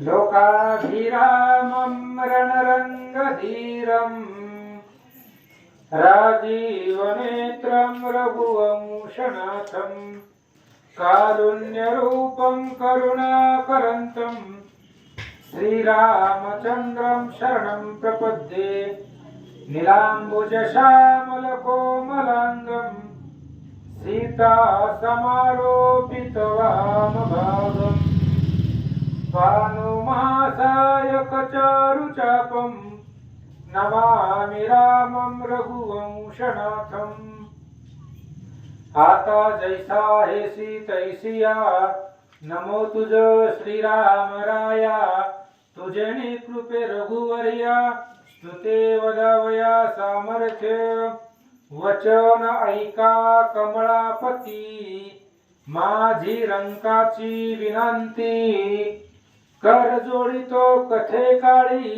लोकाभिरामं रणरङ्गधीरं राजीवनेत्रं रघुवंशनाथं कारुण्यरूपं करुणाकरन्तं श्रीरामचन्द्रं शरणं प्रपद्ये नीलाम्बुजश्यामलकोमलाङ्गं सीतासमारोपितवामभागम् भानुमासायकचारुचापं नमामि रामं रघुवंशनाथम् आता जैसा हेसी तैसिया नमो तुझ श्रीराम राया तुझे कृपे रघुवर्या स्तुते वदावया सामर्थ्य वचन ऐका कमळापती माझी रंकाची विनंती कर जोडितो कथे काळी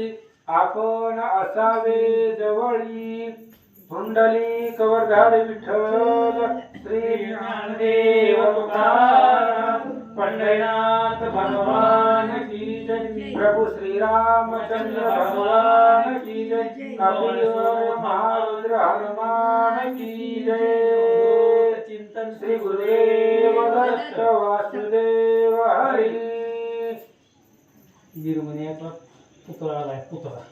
आपण असावे जवळी पुंडलिक वरदारी विठ्ठल श्री ज्ञानदेव तुकाराम पंढरीनाथ भगवान की जय प्रभु श्री रामचंद्र भगवान की जय कपिल महारुद्र हनुमान की जय चिंतन श्री गुरुदेव दत्त वासुदेव हरी गिरमण्याचा पुतळा आलाय पुतळा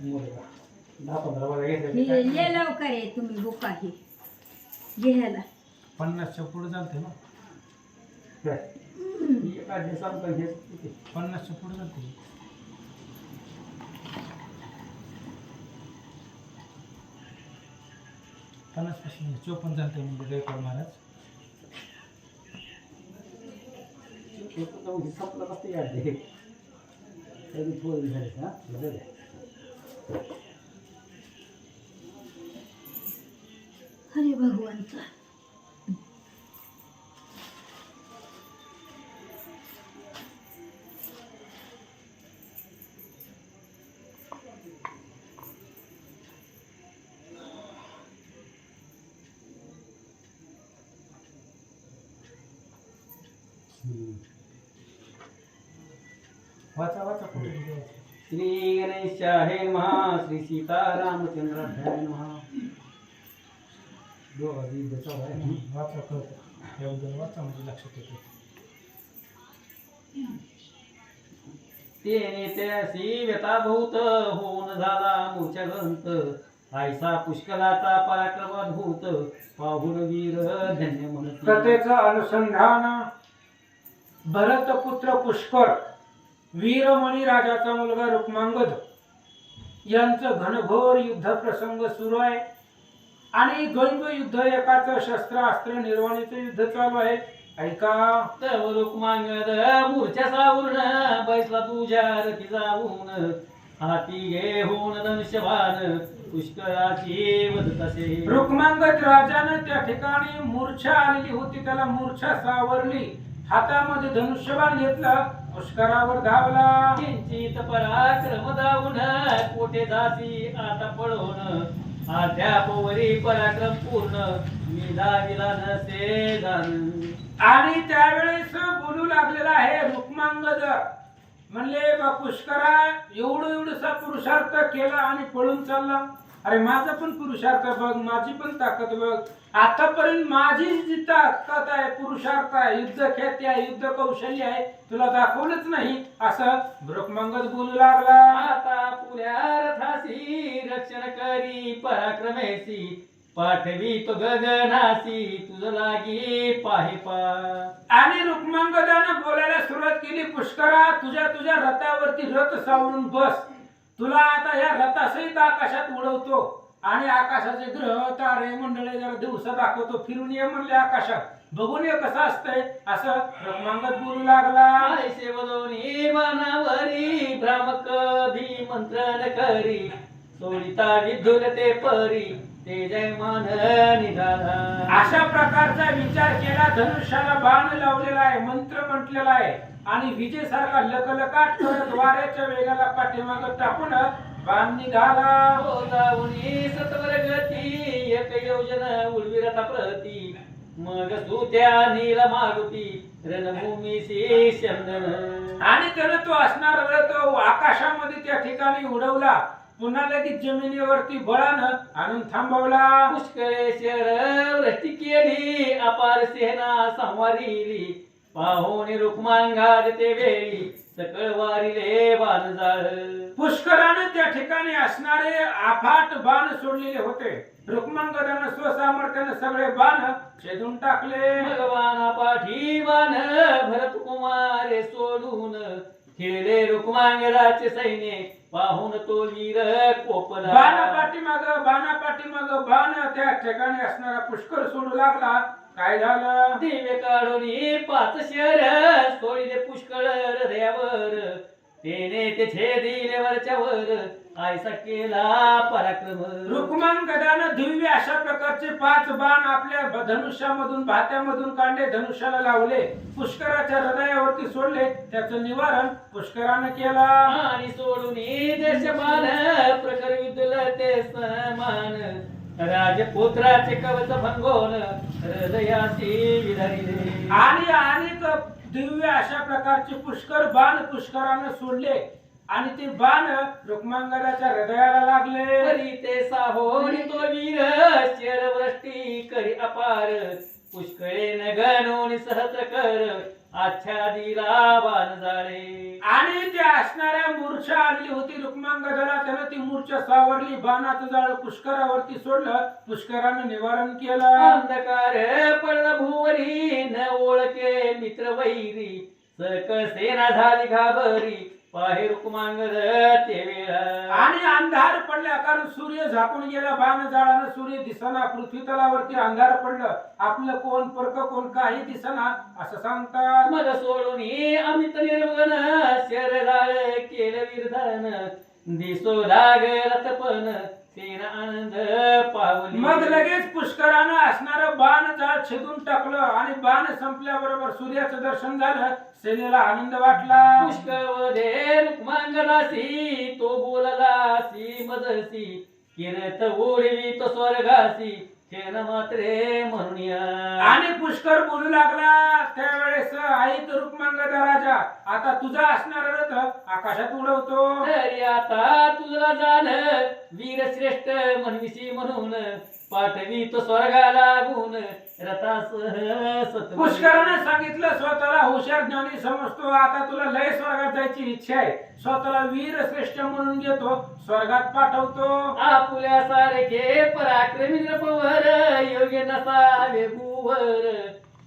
मोरेला 10-15 वाजता ये लवकर आहे तुम्ही बुका ही घ्यायला 50च्या पुढे चालते ना एका दिवसात 50च्या पुढे चालते 50 पासून 54 चालते म्हणजे गायकवाड महाराज संपलं कसं याद आहे थोडी झाली हा हरे भगवंत वाचा वाचा कुठे श्री गणेशाय नमः श्री सीतारामचंद्राय नमः वाचा कळतं एवढं वाचा म्हणजे लक्षात येतं तेने त्यासी व्यताभूत होऊन झाला मूर्छा ग्रंथ आयसा पुष्कलाचा पराक्रमभूत पाहुन वीर धन्य म्हणत कथेचं अनुसंधान भरतपुत्र पुष्कर वीरमणी राजाचा मुलगा रुक्मांगद यांचं घनघोर युद्ध प्रसंग सुरू आहे आणि द्वंद्व युद्ध एकाचं शस्त्रास्त्र निर्वाणीचं युद्ध चालू आहे ऐका तव रुक्मांगद मूर्छा सावरून बैसला तुझ्या रथी जाऊन हाती घेऊन धनुष्यबाण पुष्कराची वदत असे रुक्मांगद राजाने त्या ठिकाणी मूर्छा आलेली होती त्याला मूर्छा सावरली हातामध्ये धनुष्यबाण घेतलं पुष्करावर धावला किंचित पराक्रम धावून कोठे जाती आता पळवून अध्यापवरी पराक्रम पूर्ण मी दाविला नसे जाण आणि त्यावेळेस बोलू लागलेला आहे रुक्मांगद म्हणले बा पुष्करा एवढसा पुरुषार्थ केला आणि पळून चालला अरे माझा पण पुरुषार्थ बघ माझी पण ताकद बघ आतापर्यंत माझी जी ताकद आहे पुरुषार्थ आहे युद्ध ख्याती आहे युद्ध कौशल्य आहे तुला दाखवलंच नाही असं रुक्मांगद बोलू लागला आता पुऱ्या रथासी रक्षण करी पराक्रमेसी पाठवी तो गगनासी तुझ लागी पाहे पा आणि रुक्मांगदानं बोलायला सुरुवात केली पुष्करा तुझ्या रथावरती रथ सावरून बस तुला आता या रथासहित आकाशात उडवतो आणि आकाशाचे ग्रह तारे मंडळे जरा दिवसा दाखवतो फिरून ये म्हणले आकाशात बघून ये कसं असतंय असं रुक्मांगद बोलू लागला ऐसे वदोनी मनावरी भ्रामक मंत्रण करी सोडिता विद्युल ते परी ते जय मान निघाला अशा प्रकारचा विचार केला धनुष्याला बाण लावलेला आहे मंत्र म्हटलेला आहे आणि विजेसारखा लकलकाट करत वाऱ्याच्या वेगाला पाठीमागे टाकून बाण निघाला जाऊनी सत्वर गती एक योजन उलविरता प्रती मग सुत्या नील मारुती रणभूमी सी चंदन आणि त्यानं तो असणारा रथ आकाशामध्ये त्या ठिकाणी उडवला, पुन्हा लगेच जमिनीवरती बळानं आणून थांबवला. पुष्कळेश्वर वृष्टी केली, अपार सेना संवारिली, पाहुणे रुक्मांगा ते वेळी सकळ वारिले बाण जाळ. पुष्करानं त्या ठिकाणी असणारे अफाट बाण सोडलेले होते. रुक्मांगदानं स्वसामर्थ्यानं सगळे बाण छेदून टाकले. भगवाना पाठी बाण भरत कुमारे सोडून, खेळले रुक्मांगदाचे सैन्य पाहून तो वीर कोपला. बाणापाठीमाग बाण त्या ठिकाणी असणारा पुष्कर सोडू लागला. काय झालं? दिवे काढून 5 शर सोडिले पुष्कळ हृदयावर, तेने ते छेदिले वरच्या वर, आयसा केला पराक्रम. रुक्मांगदानं दिव्य अशा प्रकारचे 5 बाण आपल्या धनुष्यामधून भात्यामधून काढले, धनुष्याला लावले, पुष्कराच्या हृदयावरती सोडले. त्याचं निवारण पुष्करानं केला. आणि सोडून देशमान प्रखर युद्धला ते समान, राजपुत्राचे कवच भंगोन हृदयासी विधारिले. आणि दिव्य अशा प्रकारचे पुष्कर बाण पुष्करानं सोडले आणि ते बाण रुक्मांगदाच्या हृदयाला लागले. परी ते साहोनी तो वीर शरवृष्टी करी अपार, पुष्कळे न गणोनी सहस्र कर, आच्छादिला बाण जाळे. आणि त्या असणाऱ्या मूर्छा आली होती रुक्मांगदाला, त्यानं ती मूर्छा सावरली, बाणाचं जाळ पुष्करावरती सोडलं, पुष्करानं निवारण केलं. अंधकार पडला भुवरी, न ओळखे मित्र वैरी, सकळ सेना झाली घाबरी, पाहे रुक्मांगद ते वेळा. आणि अंधार पडला, कारण सूर्य झाकून गेला बाण जाळानं, सूर्य दिसना, पृथ्वी तलावरती अंधार पडलं, आपलं कोण परक कोण काही दिसना असं सांगतात. मग सोडून अमित निर्मगन शर जाळ केलं विरधन, दिसो लागला तपन सेना आनंद पावली. मग लगेच पुष्करानं असणारं बाण जाळ छेदून टाकलं आणि बाण संपल्याबरोबर सूर्याचं दर्शन झालं, सेनेला आनंद वाटला. पुष्कळवधे रुक्मांगदासी तो बोललासी मजसी, किरत उडवी तो स्वर्गासी, खेळ मात्रे म्हणूया. आणि पुष्कर बोलू लागला त्यावेळेस, ऐक रुक्मांगदा राजा, आता तुझा असणारा रथ आकाशात उडवतो. तरी आता तुला जाण वीरश्रेष्ठ म्हणविशी म्हणून, पाठवी तो स्वर्गाला लागून रथासह सत्व. पुष्करानं सांगितलं, स्वतःला हुशार ज्ञानी समजतो, आता तुला लय स्वर्गात जायची इच्छा आहे, स्वतःला वीर श्रेष्ठ म्हणून घेतो, स्वर्गात पाठवतो. आपुल्या सारखे पराक्रमी नृपवर, योग्य नसावे भूवर,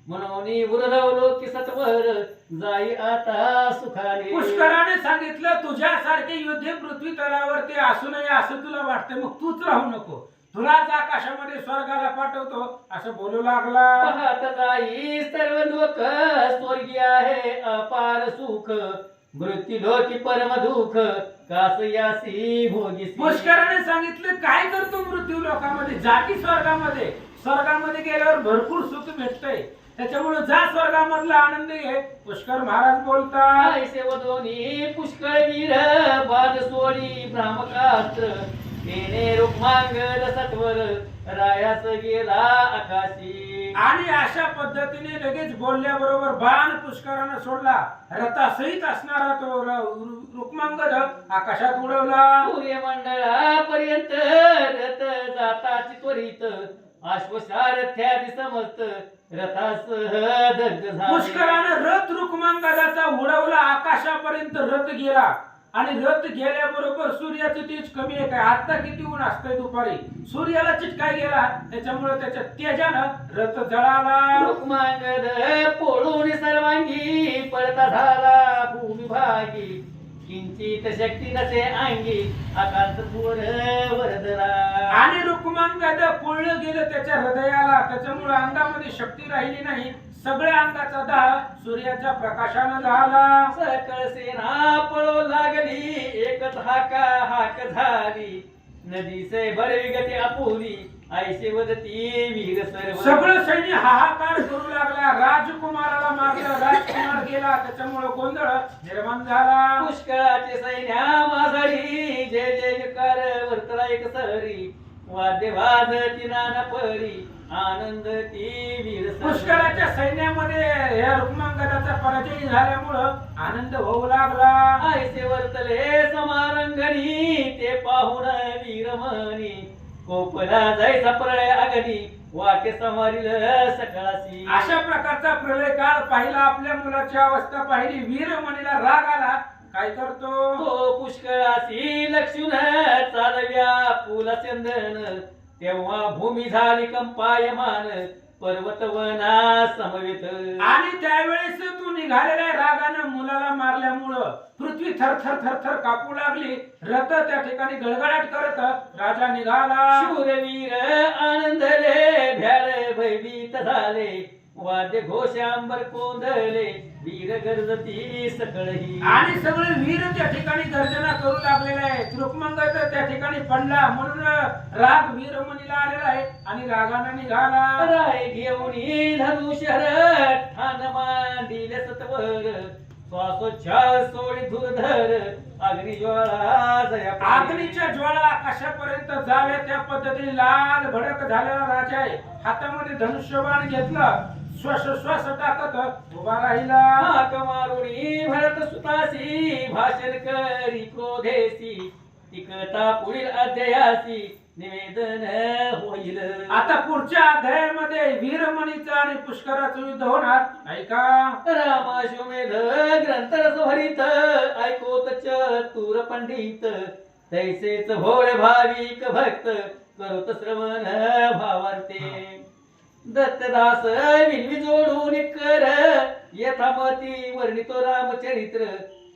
म्हणून उरलवलो की सत्वर, जाई आता सुखाने. पुष्कराने सांगितलं, तुझ्यासारखे योद्धे पृथ्वी तलावरती असू नये असं तुला वाटतं, मग तूच राहू नको, तुलाच आकाशामध्ये स्वर्गाला पाठवतो असं बोलू लागला. पाहत जाई सर्व लोक, स्वर्गीय आहे अपार सुख, मृत्यू लोकी परम दुःख, कास यासी भोगीसी. पुष्कराने सांगितलं, काय करतो मृत्यू लोकामध्ये, जा की स्वर्गामध्ये, स्वर्गामध्ये गेल्यावर भरपूर सुख भेटतंय, त्याच्यामुळे जा स्वर्गामधला आनंद घे. पुष्कर महाराज बोलतात, ऐसे वदोनी पुष्कळ वीर बाण सोडी ब्राह्मकास्त्र, तेने रुक्मांगद सत्वर, रायास गेला आकाशी. आणि अशा पद्धतीने लगेच बोलल्याबरोबर बाण पुष्करानं सोडला, रथासहित असणारा तो रुक्मांगद आकाशात उडवला. सूर्यमंडळापर्यंत रथ जाताची त्वरित, अश्वसारथ्यादी समस्त रथासह दग्ध झाले. पुष्करानं रथ रुक्मांगदाचा उडवला, आकाशापर्यंत रथ गेला आणि रथ गेल्याबरोबर सूर्याचं तेज कमी आहे काय, आता किती ऊन असतंय दुपारी, सूर्याला चिटकाय गेला, त्याच्यामुळे त्याच्या तेजानं रथ जळाला. रुक्मांगद पोळून सर्वांगी, पळता झाला भूमिभागी, किंचित शक्ती नसे अंगी, आकांत पूर वरदला. आणि रुक्मांगद पोळलं गेलं त्याच्या हृदयाला, त्याच्यामुळे अंगामध्ये शक्ती राहिली नाही, सगळ्या अंगाचा दाह सूर्याच्या प्रकाशानं झाला. सकळ सेना पळो लागली, एकच हाक झाली, नदीसे बळी गती आपुली, ऐसे वदती वीर सर्व. सगळं सैन्य हाहाकार करू लागला, राजकुमाराला मारलं, राजकुमार गेला, त्याच्यामुळे गोंधळ निर्माण झाला. पुष्कळाचे सैन्या माझारी, जय जयकार वर्तला एक सहरी, वाद्य वाजती नाना परी आनंद ती वीर पुष्कराच्या सैन्यामध्ये या रुक्मांगदाचा पराजय झाल्यामुळं आनंद होऊ लागला. आयसे वर्तले समारंगणी ते पाहून वीरमणी कोपला जायचा प्रलय अगदी वाटे समारील सकाळासी. अशा प्रकारचा प्रलय काळ पाहिला, आपल्या मुलाची अवस्था पाहिली, वीरमणीला राग आला. काय करतो तो पुष्कळासी लक्ष्मण चालव्या पुला चंदन तेव्हा भूमी झाली कंपायमान पर्वत वना समवेत. आणि त्यावेळेस तू निघालेल्या रागानं मुलाला मारल्यामुळं पृथ्वी थरथर थरथर कापू लागली. रथ त्या ठिकाणी गडगडाट करत राजा निघाला. शूरवीर आनंदले भ्याळ भयभीत झाले वाद्य घोषांबर कोंदले वीर गरजती सकळही. आणि सगळे वीर त्या ठिकाणी गर्जना करू लागलेले आहेत. रुक्मांगद त्या ठिकाणी पडला म्हणून राग वीरमणीला आलेला आहे आणि रागाने निघाला. राय घेऊन धनुष्यर ठाण मांडिले सत्वर श्वासोच्छ्वास सोडी धुरधर अग्निज्वाळा जया. अग्नीच्या ज्वाळा आकाशापर्यंत जाव्या त्या पद्धतीने लाल भडक झालेला राजा आहे. हातामध्ये धनुष्यबाण घेतलं, श्वास टाकत उभा राहिला. हाक मारुणी भरत सुतासी भाषण करी क्रोधेसी टिकता पुढील अध्यायासी निवेदन होईल. आता पुढच्या अध्यायामध्ये वीरमणीचं आणि पुष्कराचं युद्ध होणार. ऐका. रामाश्वमेध ग्रंथ रसभरीत ऐकोत चतुर पंडित तैसेच भोळे भाविक भक्त करोत श्रवण भावार्थे. दत्तदास विनवी जोडून कर यथामती वर्णितो रामचरित्र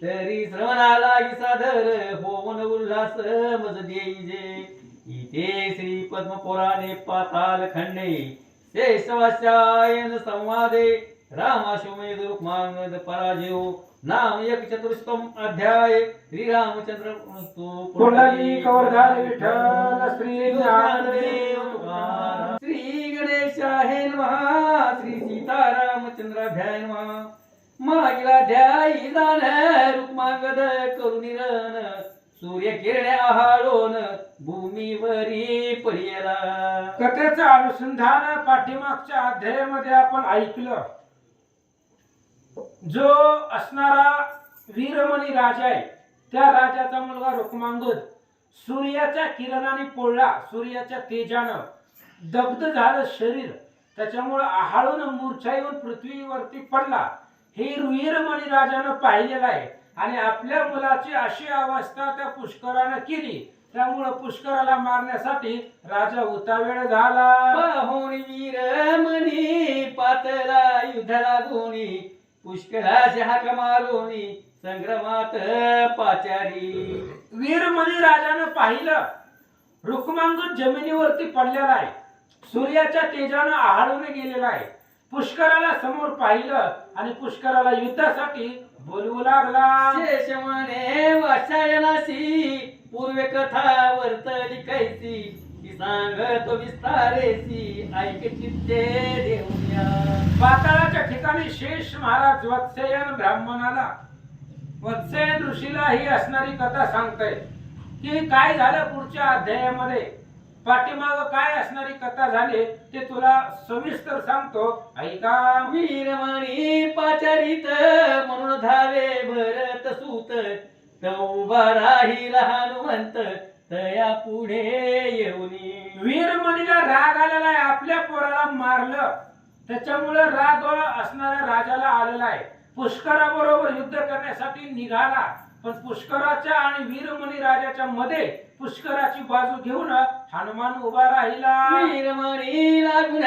तरी श्रवणाला सादर होवन उल्हास मज देईजे. इथे श्री पद्म पुराणे पाताल खंडे शेषवास्यायन संवादे रामाश्वमेध रुक्मांगद पराजयो नाम एक चतुष्टम अध्याय श्री रामचंद्र पुंडलिक कवरधारी विठ्ठल श्री ज्ञानदेव तुकाराम. श्री गणेशाय नमः. श्री सीतारामचंद्राभ्याय नमः. मागिला ध्यायी जाण रुक्मांगद करुणिरण सूर्य किरणे आहाळून भूमीवरी पडिला. कथेचं अनुसंधान पाठीमागच्या अध्यायामध्ये आपण ऐकलं. जो असणारा वीरमणी राजा आहे त्या राजाचा मुलगा रुक्मांगद सूर्याच्या किरणाने पोळला. सूर्याच्या तेजानं दग्ध झालं शरीर, त्याच्यामुळे आहाळून मूर्छा येऊन पृथ्वीवरती पडला. हे वीरमणी राजानं पाहिलेलं आहे आणि आपल्या मुलाची अशी अवस्था त्या पुष्करानं केली. त्यामुळे पुष्कराला मारण्यासाठी राजा उतावेळ झाला. पाहुणी वीरमणी पातला युद्ध लागोनी पुष्कराशी हाक मारोनी संग्रामात पाचारी. वीरमणी राजानं पाहिलं रुक्मांगद जमिनीवरती पडलेला आहे, सूर्याच्या तेजानं आहाळून गेलेला आहे. पुष्कराला समोर पाहिलं आणि पुष्कराला युद्धासाठी बोलवू लागला. शेष म्हणे वाचायनासी पूर्वे कथा वर्तली कैसी ती सांगतो विस्तारेसी ऐक चित्ते देऊया. पाताळाच्या ठिकाणी शेष महाराज वत्सयन ब्राह्मणाला वत्सयन ऋषीला ही असणारी कथा सांगताय की काय झालं पुढच्या अध्यायामध्ये, पाठीमाग काय असणारी कथा झाली ते तुला सविस्तर सांगतो. ऐका. वीरमणी पाचारित म्हणून धावे भरत सूत तो उभा राहिला हनुमंत तया पुढे येऊनी. वीरमणीला राग आलेला आहे, आपल्या पोराला मारलं, त्याच्यामुळे राग असणाऱ्या राजाला आलेला आहे. पुष्कराबरोबर युद्ध करण्यासाठी निघाला, पण पुष्कराच्या आणि वीरमणी राजाच्या मध्ये पुष्कराची बाजू घेऊन हनुमान उभा राहिला. वीरमणी लागून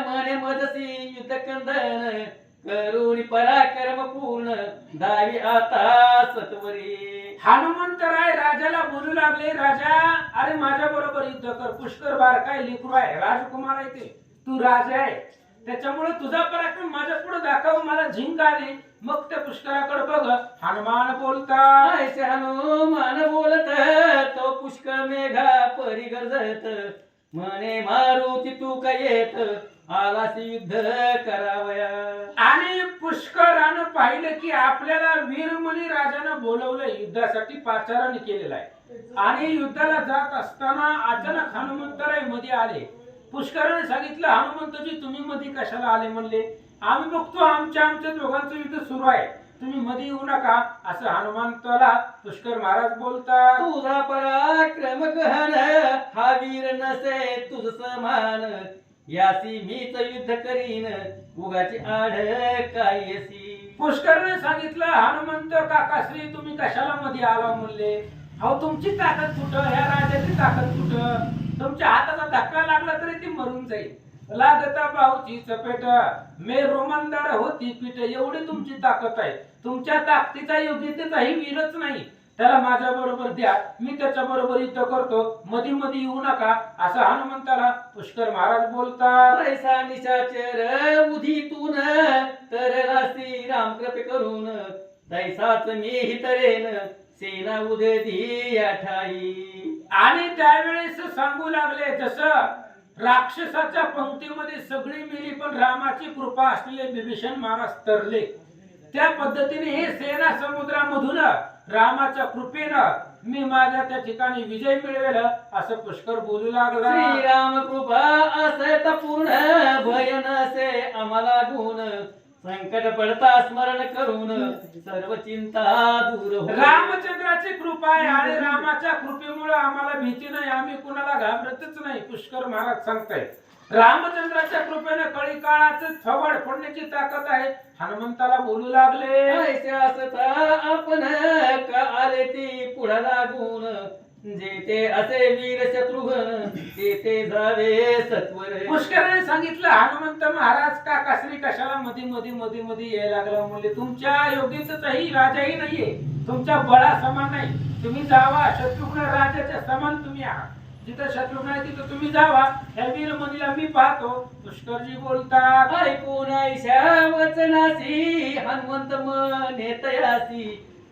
मने मदसी युद्ध कंदन करून पराक्रम पूर्ण दावी आता सत्वरी. हनुमंतराय राजाला बोलू लागले, राजा अरे माझ्या बरोबर युद्ध कर. पुष्कर बारकाय लेकरू आहे, राजकुमार आहे ते, तू राजा आहे, त्याच्यामुळे तुझा पराक्रम माझ्या पुढे दाखव, मला झिंग आली. मग त्या पुष्कराकडे बघ हनुमान बोलता. ऐसे हनुमान बोलत तो पुष्कळ मेघा परी गरजत म्हणे मारुती तू काय येत आलासी युद्ध करावया. आणि पुष्करानं पाहिलं की आपल्याला वीरमणी राजानं बोलवलं युद्धासाठी पाचारण केलेलं आहे आणि युद्धाला जात असताना अचानक हनुमंतराय मध्ये आले. पुष्कराने सांगितलं, हनुमंतजी तुम्ही मध्ये कशाला आले? म्हणले, आम्ही बघतो आमच्या दोघांचं युद्ध सुरू आहे, तुम्ही मध्ये येऊ नका, असं हनुमंताला पुष्कर महाराज बोलतात. तुझा पराक्रम गहन हा वीर नसे तुझ समान, यासी मीच युद्ध करीन उगाची आढ कायसी. पुष्करने सांगितलं, हनुमंत काकाश्री तुम्ही कशाला मध्ये आला? म्हणले, अहो तुमची ताकद कुठं, ह्या राजाची ताकद कुठं? तुमच्या हाताचा धक्का लागला तरी ती मरून जाईल. लागता भाऊची चपेट मे रोमंदार होती पीठ, एवढी तुमची ताकद आहे. तुमच्या ताकदीचा योग्यतेचाही वीरच नाही. त्याला माझ्या बरोबर द्या, मी त्याच्या बरोबर युद्ध करतो, मध्ये मध्ये येऊ नका, असं हनुमंताला पुष्कर महाराज बोलतात. ऐसा निशाचर उधीतून तर रासी राम कृपे करून, तैसाच मी तरेन सेना उदती या ठाई. आणि त्यावेळेस सांगू लागले, जसं राक्षसाच्या पंक्तीमध्ये सगळी मिली पण रामाची कृपा असलेले बिभीषण महाराज तरले, त्या पद्धतीने हे सेना समुद्रामधून रामाच्या कृपेनं मी माझ्या त्या ठिकाणी विजय मिळवेल, असं पुष्कर बोलू लागला. श्रीराम कृपा असत पूर्ण, भय नसे आम्हाला गुण, संकट पडता स्मरण करून सर्व चिंता दूर हो. रामचंद्राची कृपा आहे आणि रामाच्या कृपेमुळे आम्हाला भीती नाही, आम्ही कुणाला घाबरतच नाही. पुष्कर महाराज सांगताय, रामचंद्राच्या कृपेने कळी काळाचं थवड फोडण्याची ताकद आहे. हनुमंताला बोलू लागले, ऐसे असता आपण का आले ती पुढे लागून, जेथे असे वीर शत्रुघ्न तेथे जावे सत्वर. पुष्कराने सांगितलं, हनुमंत महाराज का कासरी कशाला मध्ये यायला लागला? म्हणजे तुमच्या योग्यतेचाही राजाही नाहीये, तुमच्या बळा समान नाही. तुम्ही जावा, शत्रुघ्न राजाच्या समान तुम्ही आहात. जिथं शत्रुघ्न आहे तिथं तुम्ही जावा, ह्या वीरमणीला मी पाहतो. पुष्करजी बोलतात, ऐकून ऐशा वचनासी हनुमंत मने तयासी,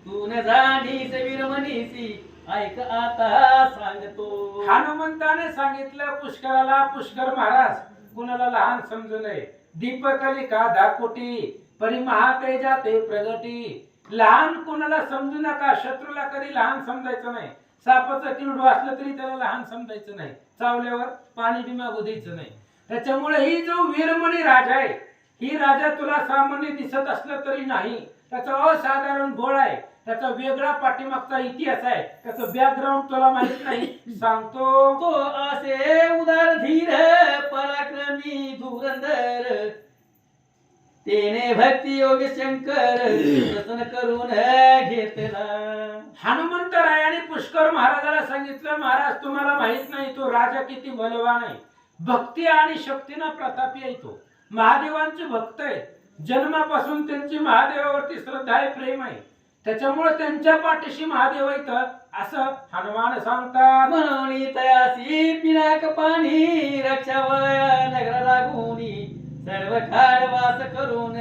तू न जाणीस वीरमणीसी ऐक आता सांगतो. हनुमंताने सांगितलं पुष्कराला, पुष्कर महाराज कुणाला लहान समजू नये. दीपकलिका दाकोटी परी महातेजा ते प्रगटी. लहान कुणाला समजू नका, शत्रूला कधी लहान समजायचं नाही. सापाचं किरडू असलं तरी त्याला लहान समजायचं नाही, चावल्यावर पाणी बी मागू द्यायचं नाही. त्याच्यामुळे ही जो वीरमणी राजा आहे, ही राजा तुला सामान्य दिसत असलं तरी नाही, त्याचा असाधारण बळ आहे, त्याचा वेगळा पाठीमागचा इतिहास आहे, त्याचं बॅकग्राऊंड तुला माहित नाही. सांगतो, तो असे उदार धीर पराक्रमी धुरंधर, तेने भक्ती योग शंकर रचन करून घेतला. हनुमंतरायाने पुष्कर महाराजाला सांगितलं, महाराज तुम्हाला माहित नाही तो राजा किती बलवान आहे, भक्ती आणि शक्तीनं प्रतापी आहे. तो महादेवांचे भक्त आहे, जन्मापासून त्यांची महादेवावरती श्रद्धा आहे, प्रेम आहे. त्याच्यामुळे त्यांच्या पाठीशी महादेव आहेत असं हनुमान सांगतात. म्हणून तयासी पिनाक पाणी रक्षावया नगरा लागूनी, सर्व काळ वास करून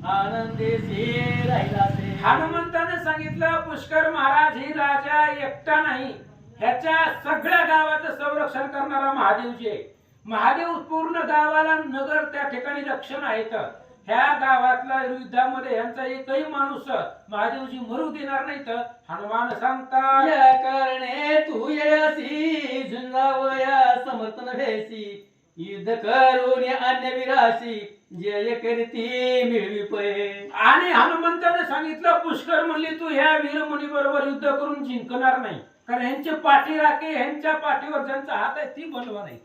आनंदेशी राहिला. हनुमंताने सांगितलं, पुष्कर महाराज ही राजा एकटा नाही, ह्याच्या सगळ्या गावाचं संरक्षण करणारा महादेवजी आहे. महादेव पूर्ण गावाला नगर त्या ठिकाणी रक्षण आहेत. ह्या गावातल्या युद्धामध्ये यांचा एकही माणूस महादेवजी मरू देणार नाहीत. हनुमान सांगतात, या कारणे तू ययासी झुंजावया समर्थन भेसी, युद्ध करून अन्य विराशी जय करती मिळवी पै. आणि हनुमंताने सांगितलं, पुष्कर म्हणली तू ह्या वीरमणी बरोबर युद्ध करून जिंकणार नाही, कारण ह्यांचे पाठीराखे, ह्यांच्या पाठीवर ज्यांचा हात आहे ती बलवान आहे.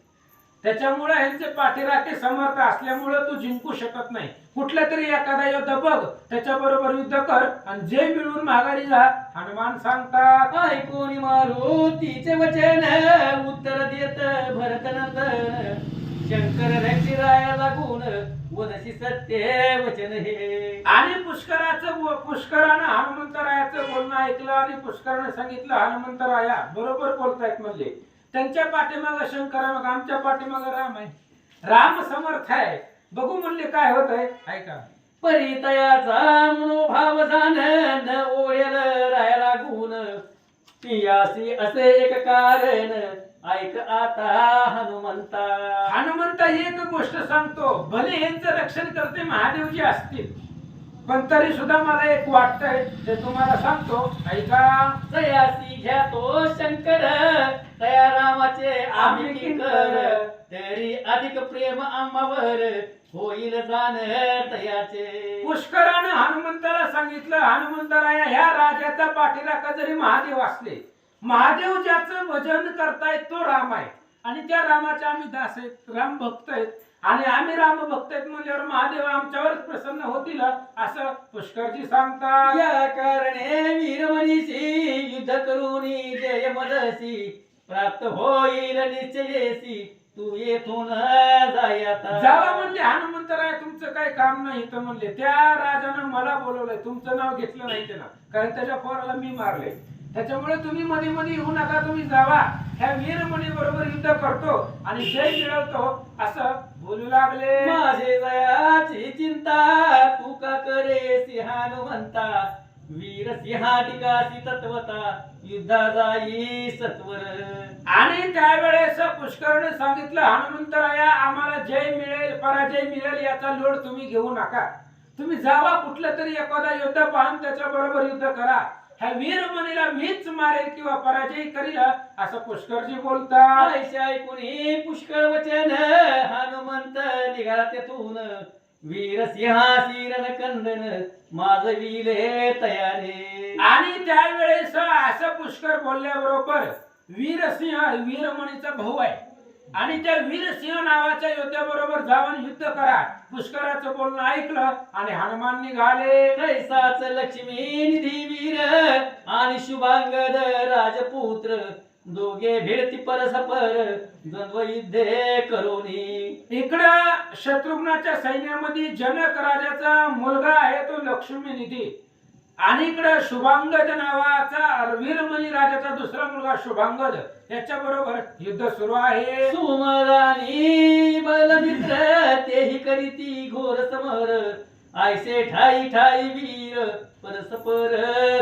त्याच्यामुळे ह्यांचे पाठीराखे समर्थ असल्यामुळे तू जिंकू शकत नाही. कुठल्या तरी एखादा योद्धा बघ, त्याच्या बरोबर युद्ध कर आणि जे मिळून माघारी जा. हनुमान सांगतात, ऐकून मारुतीचे वचन उत्तर देत भरतनंदन, शंकर रक्षिराया लागून वदसी सत्य वचन हे. आणि पुष्करानं हनुमंतरायाचं बोलणं ऐकलं आणि पुष्कराने सांगितलं, हनुमंतराया बरोबर बोलतायत म्हणले. त्यांच्या पाठीमाग शंकर, मग आमच्या पाठीमाग राम आहे, राम समर्थ आहे, बघू म्हणले काय होत आहे. ऐका, परितयाचा मनोभाव जाण न ओळेल राया लागून, पियासी असे एक कारण ऐक आता हनुमंता. हनुमंत एक गोष्ट सांगतो, भले यांचं रक्षण करते महादेवजी असतील, पण तरी सुद्धा मला एक वाटतंय ते तुम्हाला सांगतो, ऐका. जयासी घ्या तो शंकर तया रामाचे आम्ही किंकर तरी अधिक प्रेम आम्हावर होईल जाण तयाचे. पुष्करानं हनुमंताला सांगितलं, हनुमंतराया ह्या राजाचा पाठीराखा जरी महादेव असले, महादेव ज्याचं भजन करतायत तो राम आहे आणि त्या रामाचे आम्ही दास आहेत, राम भक्त आहेत आणि आम्ही राम भक्त आहेत म्हणल्यावर महादेव आमच्यावरच प्रसन्न होतील असं पुष्करजी सांगतात. या कारणे वीरमनीसी युद्ध करून जय मदसी प्राप्त होईल निश्चयेसी तू येथून जाय आता. जावा म्हणले हनुमंतराय, तुमचं काय काम नाही तर म्हणले. त्या राजानं मला बोलवलंय, तुमचं नाव घेतलं नाही त्यानं, कारण त्याच्या पोराला मी मारले. त्याच्यामुळे तुम्ही मध्ये मध्ये येऊ नका, तुम्ही जावा, ह्या वीरमणी बरोबर युद्ध करतो आणि जय मिळवतो असं बोलू लागले. माझे जयाची चिंता तू का करे हनुमंता वीर सिंहाधिकासी तत्वता युद्धा जाई सत्वर. आणि त्यावेळेस पुष्करने सांगितलं, हनुमंतराया आम्हाला जय मिळेल पराजय मिळेल याचा लोड तुम्ही घेऊ नका, तुम्ही जावा कुठलं तरी एखादा योद्धा पाहून त्याच्या बरोबर युद्ध करा, ह्या वीरमणीला मीच मारेल किंवा पराजय करील असं पुष्करजी बोलतात. ऐशा ऐकून पुष्कळ वचन हनुमंत निघाला तेथून वीर सिंहासी रणकंदन माझ विले तयारे. आणि त्यावेळेस असं पुष्कर बोलल्याबरोबर वीरसिंह वीरमणीचा भाऊ आहे आणि त्या वीरसिंह नावाच्या योद्ध्याबरोबर जाऊन युद्ध करा. पुष्कराचं बोलणं ऐकलं आणि हनुमान निघाले. तैसाच लक्ष्मी निधी वीर आणि शुभांगद राजपुत्र दोघे भेटती परस्पर द्वंद्व युद्धे करोनी. इकडं शत्रुघ्नाच्या सैन्यामध्ये जनक राजाचा मुलगा आहे तो लक्ष्मी निधी आणि इकडं शुभांगद नावाचा वीरमणी राजाचा दुसरा मुलगा शुभांगद याच्या बरोबर युद्ध सुरू आहे. सुमरानी बलमित्र तेही करीती घोर समर ऐसे ठाई ठाई वीर परस्पर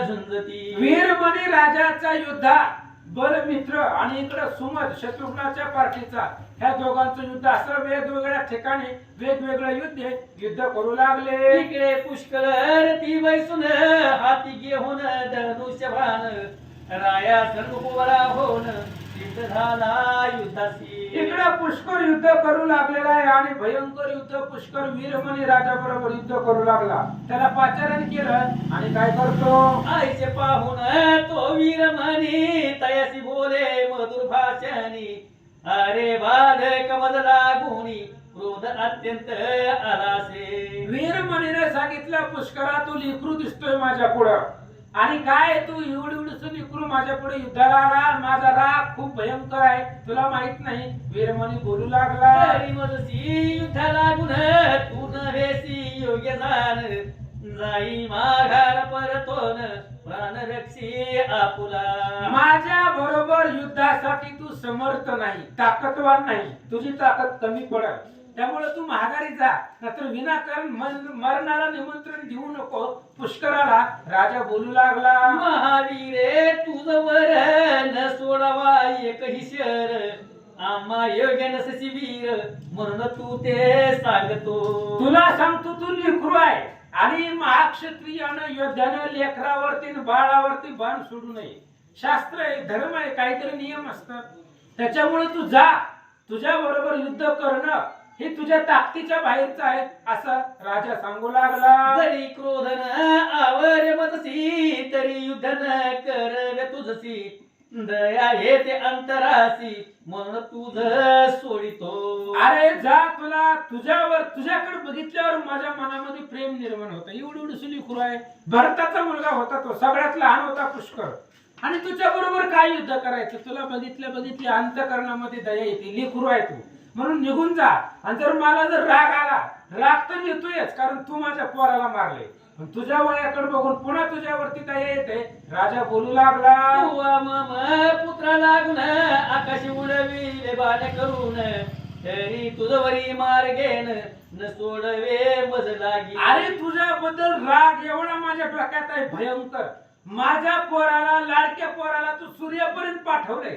झुंजती. वीरमणी राजाचा योद्धा बलमित्र आणि इकडं सुमद शत्रुघ्नाच्या पार्टीचा, ह्या दोघांचं युद्ध असं वेगवेगळ्या ठिकाणी वेगवेगळे युद्ध करू लागले. इकडे पुष्कळ ती बैसून हाती घेऊन धनुष्यबाण राया सर्वरा होऊन सिद्ध झाला युद्धासी. इकडं पुष्कर युद्ध करू लागलेला आहे आणि भयंकर युद्ध पुष्कर वीरमणी राजा बरोबर युद्ध करू लागला. त्याला पाचारण केलं आणि काय करतो, आईचे पाहून तो वीरमणी तयासी बोले मधुर भाषणी अरे बाध कमज लागुनी क्रोध अत्यंत आलासे. वीरमणीने सांगितलं, पुष्करा तू लेकरू दिसतोय माझ्या पुढं आणि काय तू एवढं लेकरू माझ्या पुढे युद्धाला आला, माझा राग खूप भयंकर आहे, तुला माहित नाही. वीरमणी बोलू लागला, तरी मजसी युद्धा लागून तू नव्हेसी योग्य जाण जाई माघार परतोन प्राण रक्षी आपुला. माझ्या बरोबर युद्धासाठी तू समर्थ नाही, ताकदवार नाही, तुझी ताकद कमी पडल, त्यामुळे तू माघारी जा, नाहीतर विनाकारण मरणाला निमंत्रण देऊ नको पुष्कराला. राजा बोलू लागला, महावीरे तुझवर न सोडावा एकही शर आम्हा योग्य नससी वीर म्हणून तू ते सांगतो. तुला सांगतो तू लेकरू आहे आणि महाक्षत्रियानं योद्ध्यानं लेकरावरती बाळावरती बाण सोडू नये. शास्त्र आहे, धर्म आहे, काहीतरी नियम असतात, त्याच्यामुळे तू जा, तुझ्या बरोबर युद्ध करणं हे तुझ्या ताकदीच्या बाहेरचं आहे असं राजा सांगू लागला. जरी क्रोध न आवर मतसी तरी युद्ध न कर तुझसी दया येते अंतरासी म्हणून तुझ सोडितो. अरे जा, तुला तुझ्याकडे बघितल्यावर माझ्या मनामध्ये प्रेम निर्माण होतं. एवढी लेकरू आहे, भरताचा मुलगा होता, तो सगळ्यात लहान होता पुष्कर, आणि तुझ्या बरोबर काय युद्ध करायचं, तुला बघितल्या अंतःकरणामध्ये दया येते, लेकरू आहे तू, म्हणून निघून जा. आणि जर मला जर राग आला, राग तर येतोयच कारण तू माझ्या पोराला मारले, पण तुझ्या वयाकडे बघून पुन्हा तुझ्यावरती दया येते. राजा बोलू लागला, पुत्र लागून आकाशी उडविले बाण करून तरी तुझवरी मार्गेन न सोडवे मज लागी. अरे तुझ्याबद्दल राग एवढा माझ्या डोक्यात आहे भयंकर, माझ्या पोराला, लाडक्या पोराला तू सूर्यापर्यंत पाठवलंय,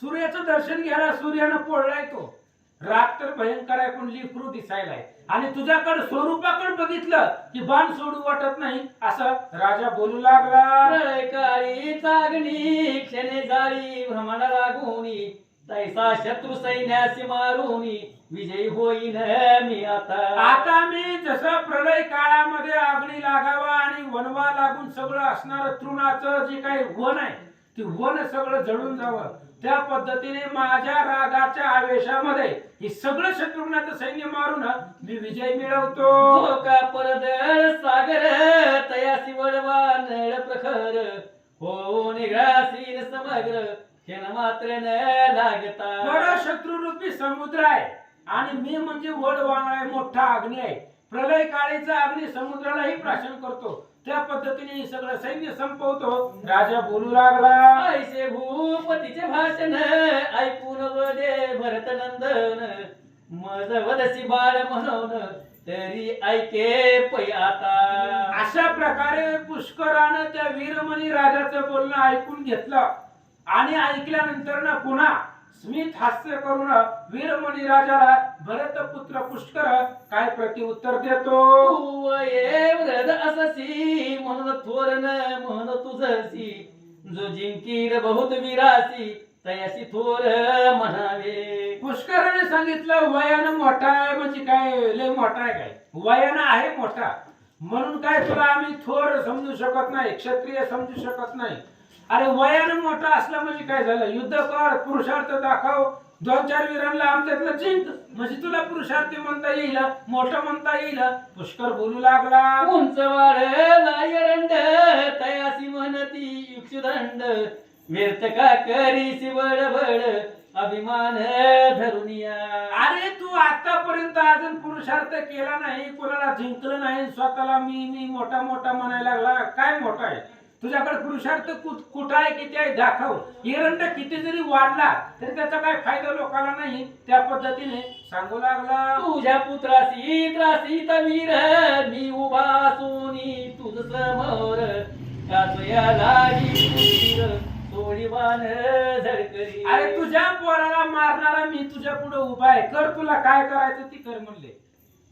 सूर्याचं दर्शन घ्यायला सूर्यानं पोळलाय तो. राग तर भयंकर आहे पण लेकरू दिसायलाय, आणि तुझ्याकडे स्वरूपाकडे बघितलं की बाण सोडू वाटत नाही असं राजा बोलू लागला. प्रळय काळी चागणी क्षणे जाळी भ्रमणा लागूनी तैसा शत्रू सैन्यासी मारूनी विजयी होईन मी आता. आता मी जसं प्रलय काळामध्ये अग्नी लागावा आणि वनवा लागून सगळं असणार तृणाचं जे काही वन आहे ते वन सगळं जळून जावं त्या पद्धतीने माझ्या रागाच्या आवेशामध्ये हे सगळं शत्रुघ्नाचं सैन्य मारून मी विजय मिळवतो. जो का परदळ सागर तयासी वळवा नळ प्रखर हो निघासीन समग्र क्षण मात्र न लागता. बडा शत्रुरूपी समुद्र आहे आणि मी म्हणजे वडवाण आहे, मोठा अग्नी आहे. प्रलय काळीचा अग्नी समुद्रालाही प्राशन करतो. त्या पद्धतीने हे सगळं सैन्य संपवतो. राजा बोलू लागला. ऐसे भूपतीचे भाषण ऐकून वदे भरत नंदन मज वदसी बाळ म्हणून तरी ऐके पै आता. अशा प्रकारे पुष्करानं त्या वीरमणी राजाचं बोलणं ऐकून घेतलं आणि ऐकल्यानंतर ना पुन्हा स्मित हास्य करून वीरमणी राजाला भरत पुत्र पुष्कर काय प्रत्युत्तर देतो. तू ये वृद अससी म्हणून थोरन म्हण तुझसी जो जिंकीर बहुत विरासी तयासी थोर म्हणावे. पुष्कराने सांगितलं वयानं मोठा आहे म्हणजे काय लय मोठा आहे काय, वयानं आहे मोठा म्हणून काय तुला आम्ही थोर समजू शकत नाही, क्षत्रिय समजू शकत नाही. अरे वयानं मोठा असला म्हणजे काय झालं, युद्ध कर, पुरुषार्थ दाखव, 2-4 वीरांना आमच्यातलं जिंक म्हणजे तुला पुरुषार्थी म्हणता येईल, मोठं म्हणता येईल. पुष्कर बोलू लागला. उंच वाढ लायरंड तयासी म्हणती युक्षदंड व्यर्थ का करीसी बडबड अभिमान धरुनिया. अरे तू आतापर्यंत अजून पुरुषार्थ केला नाही, कोणाला जिंकलं नाही, स्वतःला मी मोठा मोठा म्हणायला लागला. काय मोठा आहे तुझ्याकडे पुरुषार्थ कुठं आहे, किती आहे दाखव. एरंड किती जरी वाढला तरी त्याचा काय फायदा लोकांना नाही. त्या पद्धतीने सांगू लागला. तुझ्या पुत्रासी त्रासी तवीर मी उभा असूनी तुझ समोर काजया लागी तुझीर सोडी बाण झडकरी. अरे तुझ्या पोराला मारणारा मी तुझ्या पुढे उभा आहे, कर तुला काय करायचं ती कर म्हणले.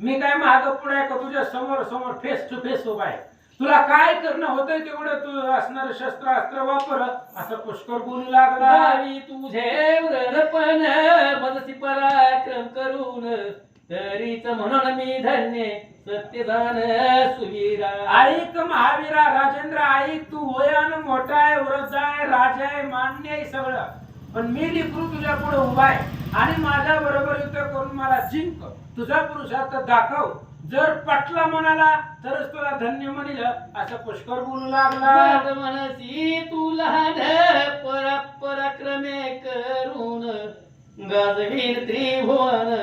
मी काय माग पुढे आहे का, तुझ्या समोर समोर फेस टू फेस उभा आहे. तुला काय करणं होतंय तेवढं तू असणार शस्त्र अस्त्र वापर असं पुष्कर बोलू लागला. गावी तुझे व्रतपण मदसी पराक्रम करून तरीच म्हणून मी धन्य सत्यदान सुवीरा. ऐक महावीरा राजेंद्र, ऐक तू वयानं मोठा आहे, वृद्ध आहे, राजा आहे, मान्य आहे सगळं, पण मी लिखू तुझ्या पुढे उभा आहे आणि माझ्या बरोबर युद्ध करून मला जिंक, तुझा पुरुषार्थ दाखव. जर पटला म्हणाला तरच तुला धन्य म्हणील असं पुष्कर बोलू लागला. मनसी तू लहान पराक्रमे करून गाजवीन त्रिभुवन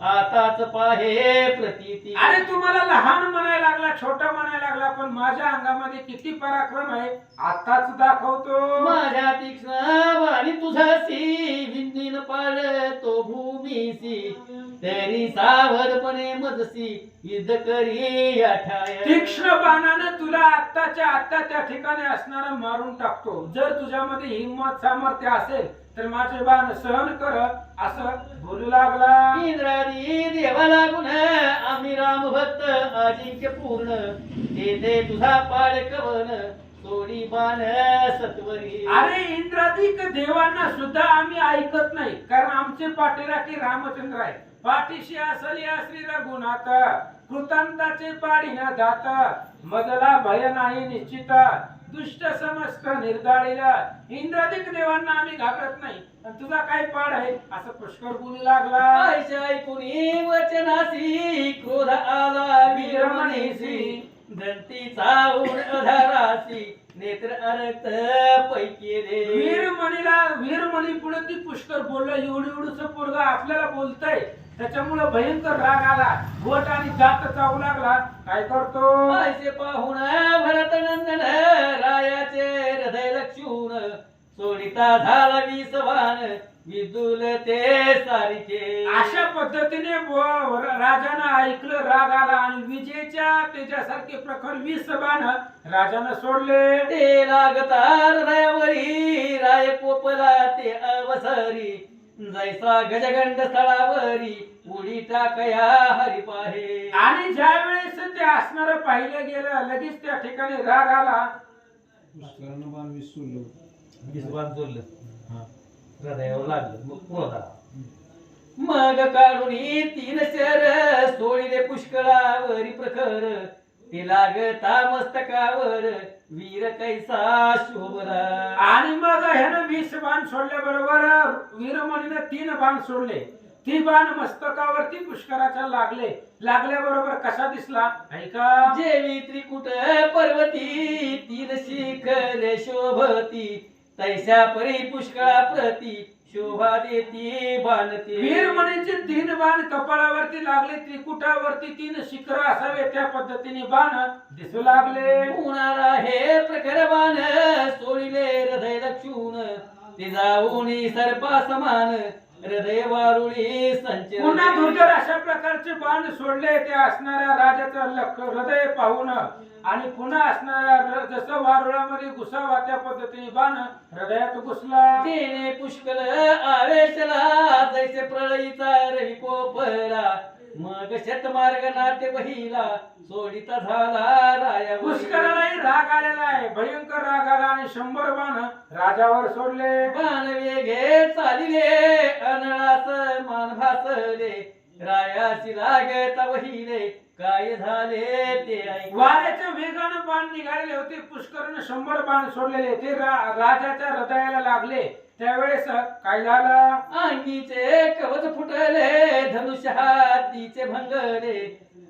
आताच पाहे प्रतीती. अरे तुम्हाला लहान म्हणायला लागला, छोटा म्हणायला लागला, पण माझ्या अंगामध्ये किती पराक्रम आहे आताच दाखवतो. माझ्या तीक्ष्ण वाणी तुझासी विंदीन पाळतो भूमीसी तरी सावधपणे मजसी युद्ध करी आठाय. तीक्ष्ण बाणानं तुला आत्ताच्या आत्ता त्या ठिकाणी असणारा मारून टाकतो. जर तुझ्यामध्ये हिंमत सामर्थ्य असेल तर माझे बाण सहन कर असं बोलू लागला. इंद्रादी देवा लागून आम्ही राम भक्त अजिंक्य पूर्ण ते तुझा पाळ कवन सोडी बाण सत्वरी. अरे इंद्रादिक देवांना सुद्धा आम्ही ऐकत नाही, कारण आमचे पाठीराखी रामचंद्र आहे. पाठीशी असली श्री रघुनाथ कृतांताचे पाडीना दात मजला भय नाही निश्चित दुष्ट समस्त निर्दाळीला. इंद्रादिक देवांना आम्ही घाबरत नाही आणि तुझा काय पाड आहे असं पुष्कर बोलू लागला. ऐशा ऐकुनी वचनासी क्रोध आला वीरमणीसी दंती चावून अधारासी नेत्र अरक्त पैकेले. वीरमणी पुढे ती पुष्कर बोलला. एवढूस पोरगा आपल्याला बोलतय त्याच्यामुळे भयंकर राग आला, गोट आणि जात चावू लागला. काय करतो ऐसे पाहून भरत नंदन रायाचे हृदय लक्षून सोडिता झाला विसवान विदुल ते सारिके. अशा पद्धतीने राजानं ऐकलं, राग आला आणि विजेच्या तेजासारखे प्रखर 20 बाण राजानं सोडले. ते लागता हृदयावरी राय कोपला ते अवसरी जैसा गजगंड स्थळावरी उडी टाकया हरिपाहे. आणि ज्या वेळेस ते असणार पाहिलं गेलं लगेच त्या ठिकाणी राग आला. विश्वास जोडलं हृदयावर लागलं मग क्रोध आला. मग काढून 3 शर सोडिले पुष्कळावरी प्रखर. ते लागता मस्तकावर वीर कैसा शोभला. आणि मग ह्यानं 20 बाण सोडल्याबरोबर वीरमणीने 3 बाण सोडले. ती बाण मस्तकावरती पुष्कराच्या लागल्याबरोबर कसा दिसला ऐका. जेवी त्रिकुट पर्वती 3 शिखरे शोभती. तैसा परी पुष्कळा प्रती शोभा देती बाणती. वीरमणीचे 3 बाण कपाळावरती लागले. त्रिकुटावरती 3 शिखर असावे त्या पद्धतीने बाण दिसू लागले. उणारा हे प्रखर बाण सोडिले हृदय लक्षून. ते जाऊन सर्पा समान हृदय वारुळी संचरण. पुन्हा दुर्धर अशा प्रकारचे बाण सोडले. ते असणाऱ्या राजाचं हृदय पाहून आणि पुन्हा असणाऱ्या जसं वारुळामध्ये घुसावा त्या पद्धतीने बाण हृदयात घुसला. तेने पुष्कळ आवेशला जैसे प्रळयीचा रवी कोपला. मग शतमार्ग नाट्य वहिला सोडिता झाला राया. पुष्करालाही राग आलेला आहे. भयंकर राग आला आणि 100 बाण राजावर सोडले. बाण वेगे चालिले अनळास मान भासले. रायाची लागता वहिले काय झाले ते ऐक. वाऱ्याच्या वेगानं बाण निघालेले होते. पुष्कराने 100 बाण सोडलेले ते राजाच्या हृदयाला लागले. त्यावेळेस काय झालं. अंगीचे कवच फुटले धनुष्य हातीचे भंगले.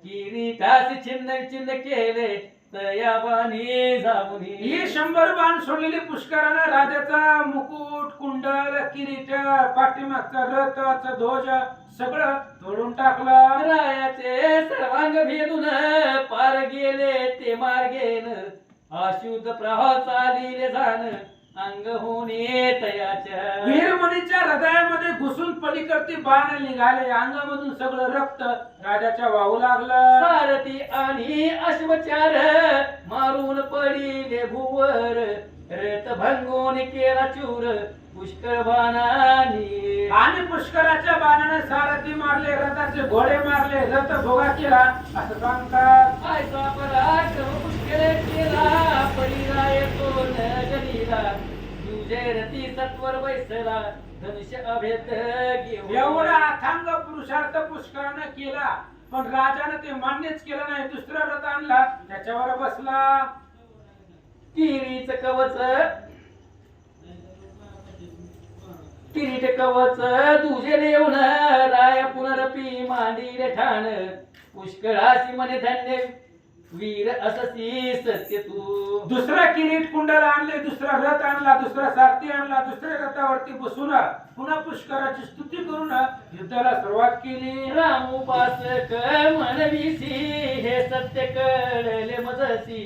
किरीटासी छिन्न चिन्ह केले तया बाणी जामुनी. ही 100 बाण सोडलेली पुष्करानं राजाचा मुकुट कुंडल किरीट पाठीमागचा रथाचा ध्वज सगळं तोडून टाकलं. रायाचे सर्वांग भेदून पार गेले ते मार्गेन. अशुद्ध प्रवाह चालिले जाण अंग होणे तयाच्या. वीरमणीच्या हृदयामध्ये घुसून पलीकडती बाण निघाले. अंगामधून सगळं रक्त राजाच्या वाहू लागलं. सारथी आणि अश्वचार मारून पडिले भुवर. रथ भंगून केला चूर पुष्कळ बाणानी. आणि पुष्कराच्या बाणाने सारथी मारले. रथाचे घोडे मारले. रथ भोगा केला असं सांगतात. आयसा पराक्रम पुष्कळ केला पडिला येतो नगरीला. तुझे रती सत्वर बैसला धनुष्य अभेद घेऊन. एवढा अथांग पुरुषार्थ पुष्करानं केला पण राजाने ते मान्यच केलं नाही. दुसरा रथ आणला त्याच्यावर बसला. किरीच कवच किरीट कवच तुझे नेऊन राय पुनरपी मांडीले ठाण. पुष्कळाशी मने धन्य वीर अससी सत्य तू. दुसरा किरीट कुंडल आणले. दुसरा रथ आणला. दुसरा सारथी आणला. दुसऱ्या रथावरती बसून पुन्हा पुष्कराची स्तुती करून युद्धाला सुरुवात केली. राम उपासक म्हणविसी हे सत्य कळले मजसी.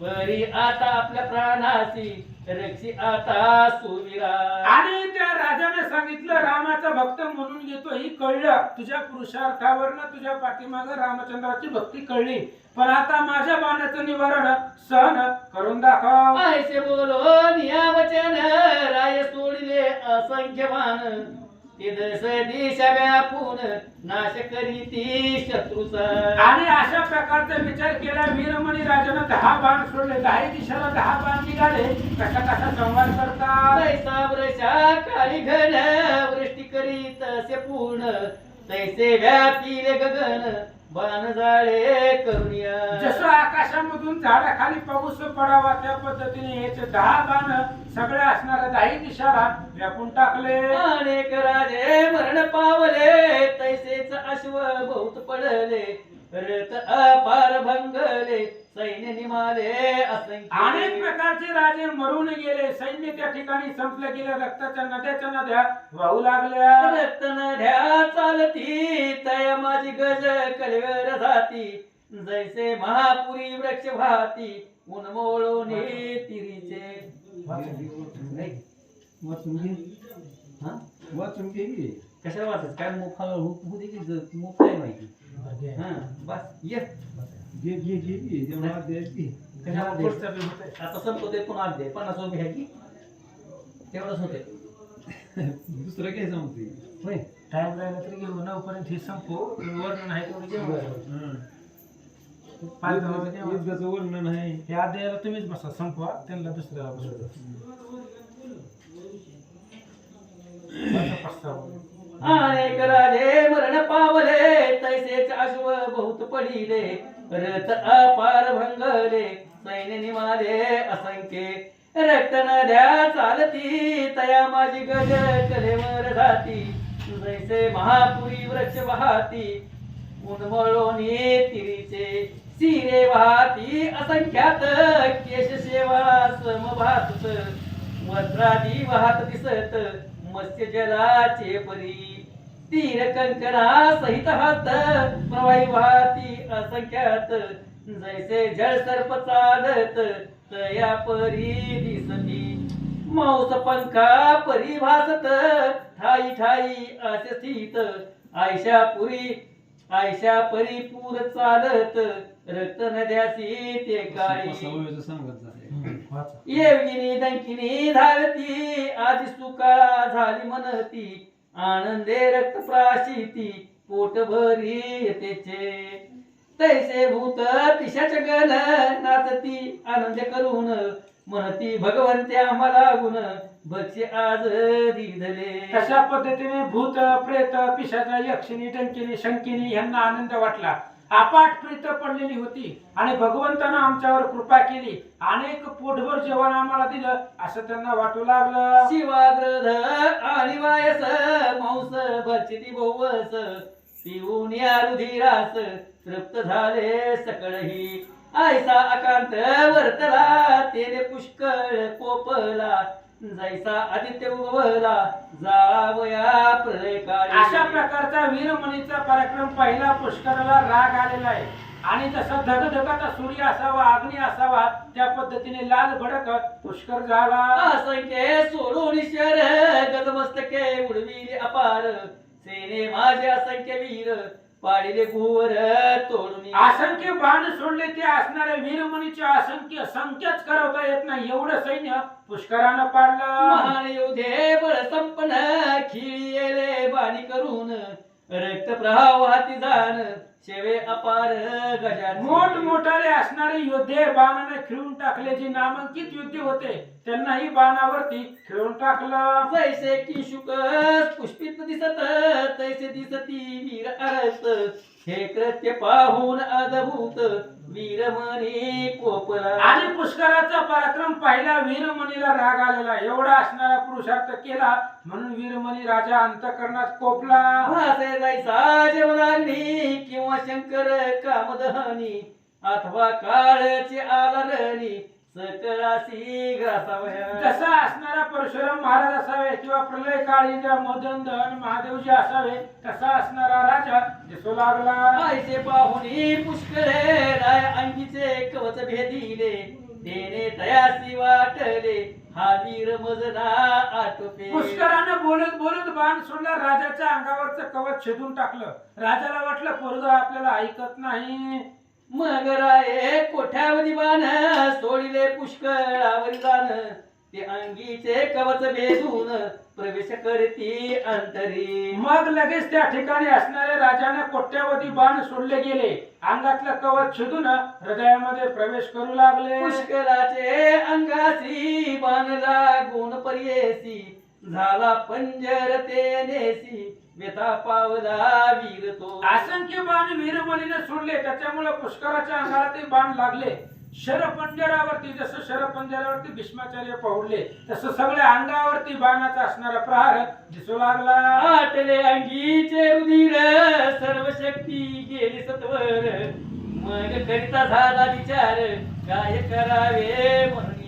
परी आता आपल्या प्राणासी रक्षी आता सुविरा. आणि त्या राजाने सांगितलं रामाचा भक्त म्हणून घेतो. ही कळलं तुझ्या पुरुषार्थावरनं तुझ्या पाठीमागे रामचंद्राची भक्ती कळली. पण आता माझ्या बाणाचं निवारण सहन करून दाखव. ऐसे बोलो निया वचन राय सोडिले असंख्य बाण. ते दस दिशा व्यापून नाश करीती शत्रूचा. आणि अशा प्रकारचा विचार केला. वीरमणी राजानं 10 बाण सोडले. 10 दिशेला 10 बाण निघाले. कशा कशा संवाद करतात. तैसा वृषा काळी घन वृष्टी करीत असे पूर्ण. तैसे व्यापीले गगन बाण जाळे करुनिया. जसं आकाशामधून झाडाखाली पाऊस पडावा त्या पद्धतीने याचे 10 बाण सगळ्या असणाऱ्या 10 दिशाला व्यापून टाकले. अनेक राजे मरण पावले तैसेच अश्व बहुत पडले. रथ अपार भंगले सैन्य निमाले असंख्य. अनेक प्रकारचे राजे मरून गेले. सैन्य त्या ठिकाणी संपलं गेलं. रक्ताच्या नद्या वाहू लागल्या. रक्त नद्या चालती तया माझी गज कलवर जाती. जैसे महापुरी वृक्ष भाती उन्मोळून तिरीचे. कशाला वाचत काय मुख दे की मुख काय माहिती. बस ये आता संपते पुन्हा अध्याय 50 रुपये आहे की तेवढंच होते. दुसरं काय सांगते होय टाइम राहिला तरी घेऊ 9 पर्यंत हे संपू वर्णन नाही तेवढं जेवण पाच दहा वाजता जेवण. युद्धाचं वर्णन आहे. हे अध्यायाला तुम्हीच बसा संपवा त्यांना दुसऱ्याला बसवा. पाच सहा. अनेक राजे मरण पावले तैसेच अश्व बहुत पडिले रथ अपार भंगले सैन्य निमाले असंख्य रक्त नद्या चालती तया माझी गज कलेवर जाती जैसे महापुरी वृक्ष वाहती उन्मळोनी तिरीचे सिरे वाहती असंख्यात केश सेवा समभात वस्त्रादी वाहत दिसत मत्स्य जलाचे परी तीर कंकणा सहित हात प्रवाही वाहती असंख्यात जैसे जळ सर्प चालत तया परी दिसती मांस पंखा परी भासत ठाई ठाई असे स्थित आयशा परी पूर चालत रक्त नद्यासी ते काळी सवयीचं सांगत आहे. वाचा. येवगिनी दंकिनी धावती आधी सुकाळा झाली म्हणती आनंदे रक्त प्राशिती पोट भरी येतेचे तैसे भूत पिशाच गण नाचती आनंद करून म्हणती भगवंते आम्हाला गुण भक्ष्य आज दिधले. तशा पद्धतीने भूत प्रेत पिशाचा यक्षिणी टंकिनी शंकिनी यांना आनंद वाटला. अपाट प्रीत पडलेली होती आणि भगवंतानं आमच्यावर कृपा केली. अनेक पोटभर जेवण आम्हाला दिलं असं त्यांना वाटू लागलं. शिवाग्रध आणि वायस मांस भक्षिती बहुवस पिऊन या रुधिरास तृप्त झाले सकळही आयसा अकांत वर्तला तेने पुष्कळ कोपला जैसा आदित्य उगवला जावया प्रलय काळी. अशा प्रकारचा वीरमणीचा पराक्रम पहिला पुष्कराला राग आलेला आहे आणि जसा धगधगाचा सूर्य असावा अग्नी असावा त्या पद्धतीने लाल भडक पुष्कर झाला. असंख्य सोडून शर गजमस्तके उडविले अपार सेने माझे असंख्य वीर पाडिले गुवर तोडून असंख्य बाण सोडले ते असणाऱ्या वीरमणीचे असंख्य संख्याच करवता येत नाही एवढं सैन्य पुष्करानं पाडलं. महान योधे बळ संपन्न खिळले बाणी करून रक्त प्रवाह वाहती जाण शेवे अपार गजान मोठ मोठाले असणारे योद्धे बाणाने खिळून टाकले. जे नामांकित योद्धे होते त्यांनाही बाणावरती खिळून टाकलं. जैसे की शुक पुष्पित दिसत तैसे दिसती वीर अरत हे कृत्य पाहून अद्भुत वीरमणी कोपला. आणि पुष्कराचा पराक्रम पाहिला वीरमणीला राग आलेला. एवढा असणारा पुरुषार्थ केला म्हणून वीरमणी राजा अंतःकरणात कोपला. भासे जायचा जेवणाग्नी किंवा शंकर कामदहनी अथवा काळचे आलारणी सकळासी ग्रासावया. जसा असणारा परशुराम महाराज असावे किंवा प्रलय काळी मदनदन महादेवजी असावे तसा असणारा राजा दिसू लागला. आयसे पाहुनी पुष्कळे राय अंगीचे कवच भेदिले देणे तयासी वाटले हा वीर मजना आटोपे. पुष्करानं बोलत बोलत बाण सोडला. राजाच्या अंगावरचं कवच छेदून टाकलं. राजाला वाटलं पोरगा आपल्याला ऐकत नाही. मग राये कोठ्यावरी बाण सोडिले पुष्कळावर जाण ते अंगीचे कवच भेदून प्रवेश करती अंतरी. मग लगेच त्या ठिकाणी असणाऱ्या राजाने कोट्यावधी बाण सोडले गेले. अंगातलं कवच छेदून हृदयामध्ये प्रवेश करू लागले. पुष्कराचे अंगासी बाण लागून पर्येसी झाला पंजर ते नेसी व्यथा पावला वीर तो. असंख्य बाण वीरमणीने सोडले त्याच्यामुळे पुष्कराच्या अंगाला ते बाण लागले. शरपंजरावरती जसं शरपंजरावरती भीष्माचार्य पहुडले तसं सगळ्या अंगावरती बाणाचा असणारा प्रहार दिसू लागला. आटले अंगीचे रुधिर सर्व शक्ती गेली सत्वर मग करिता झाला विचार काय करावे म्हणून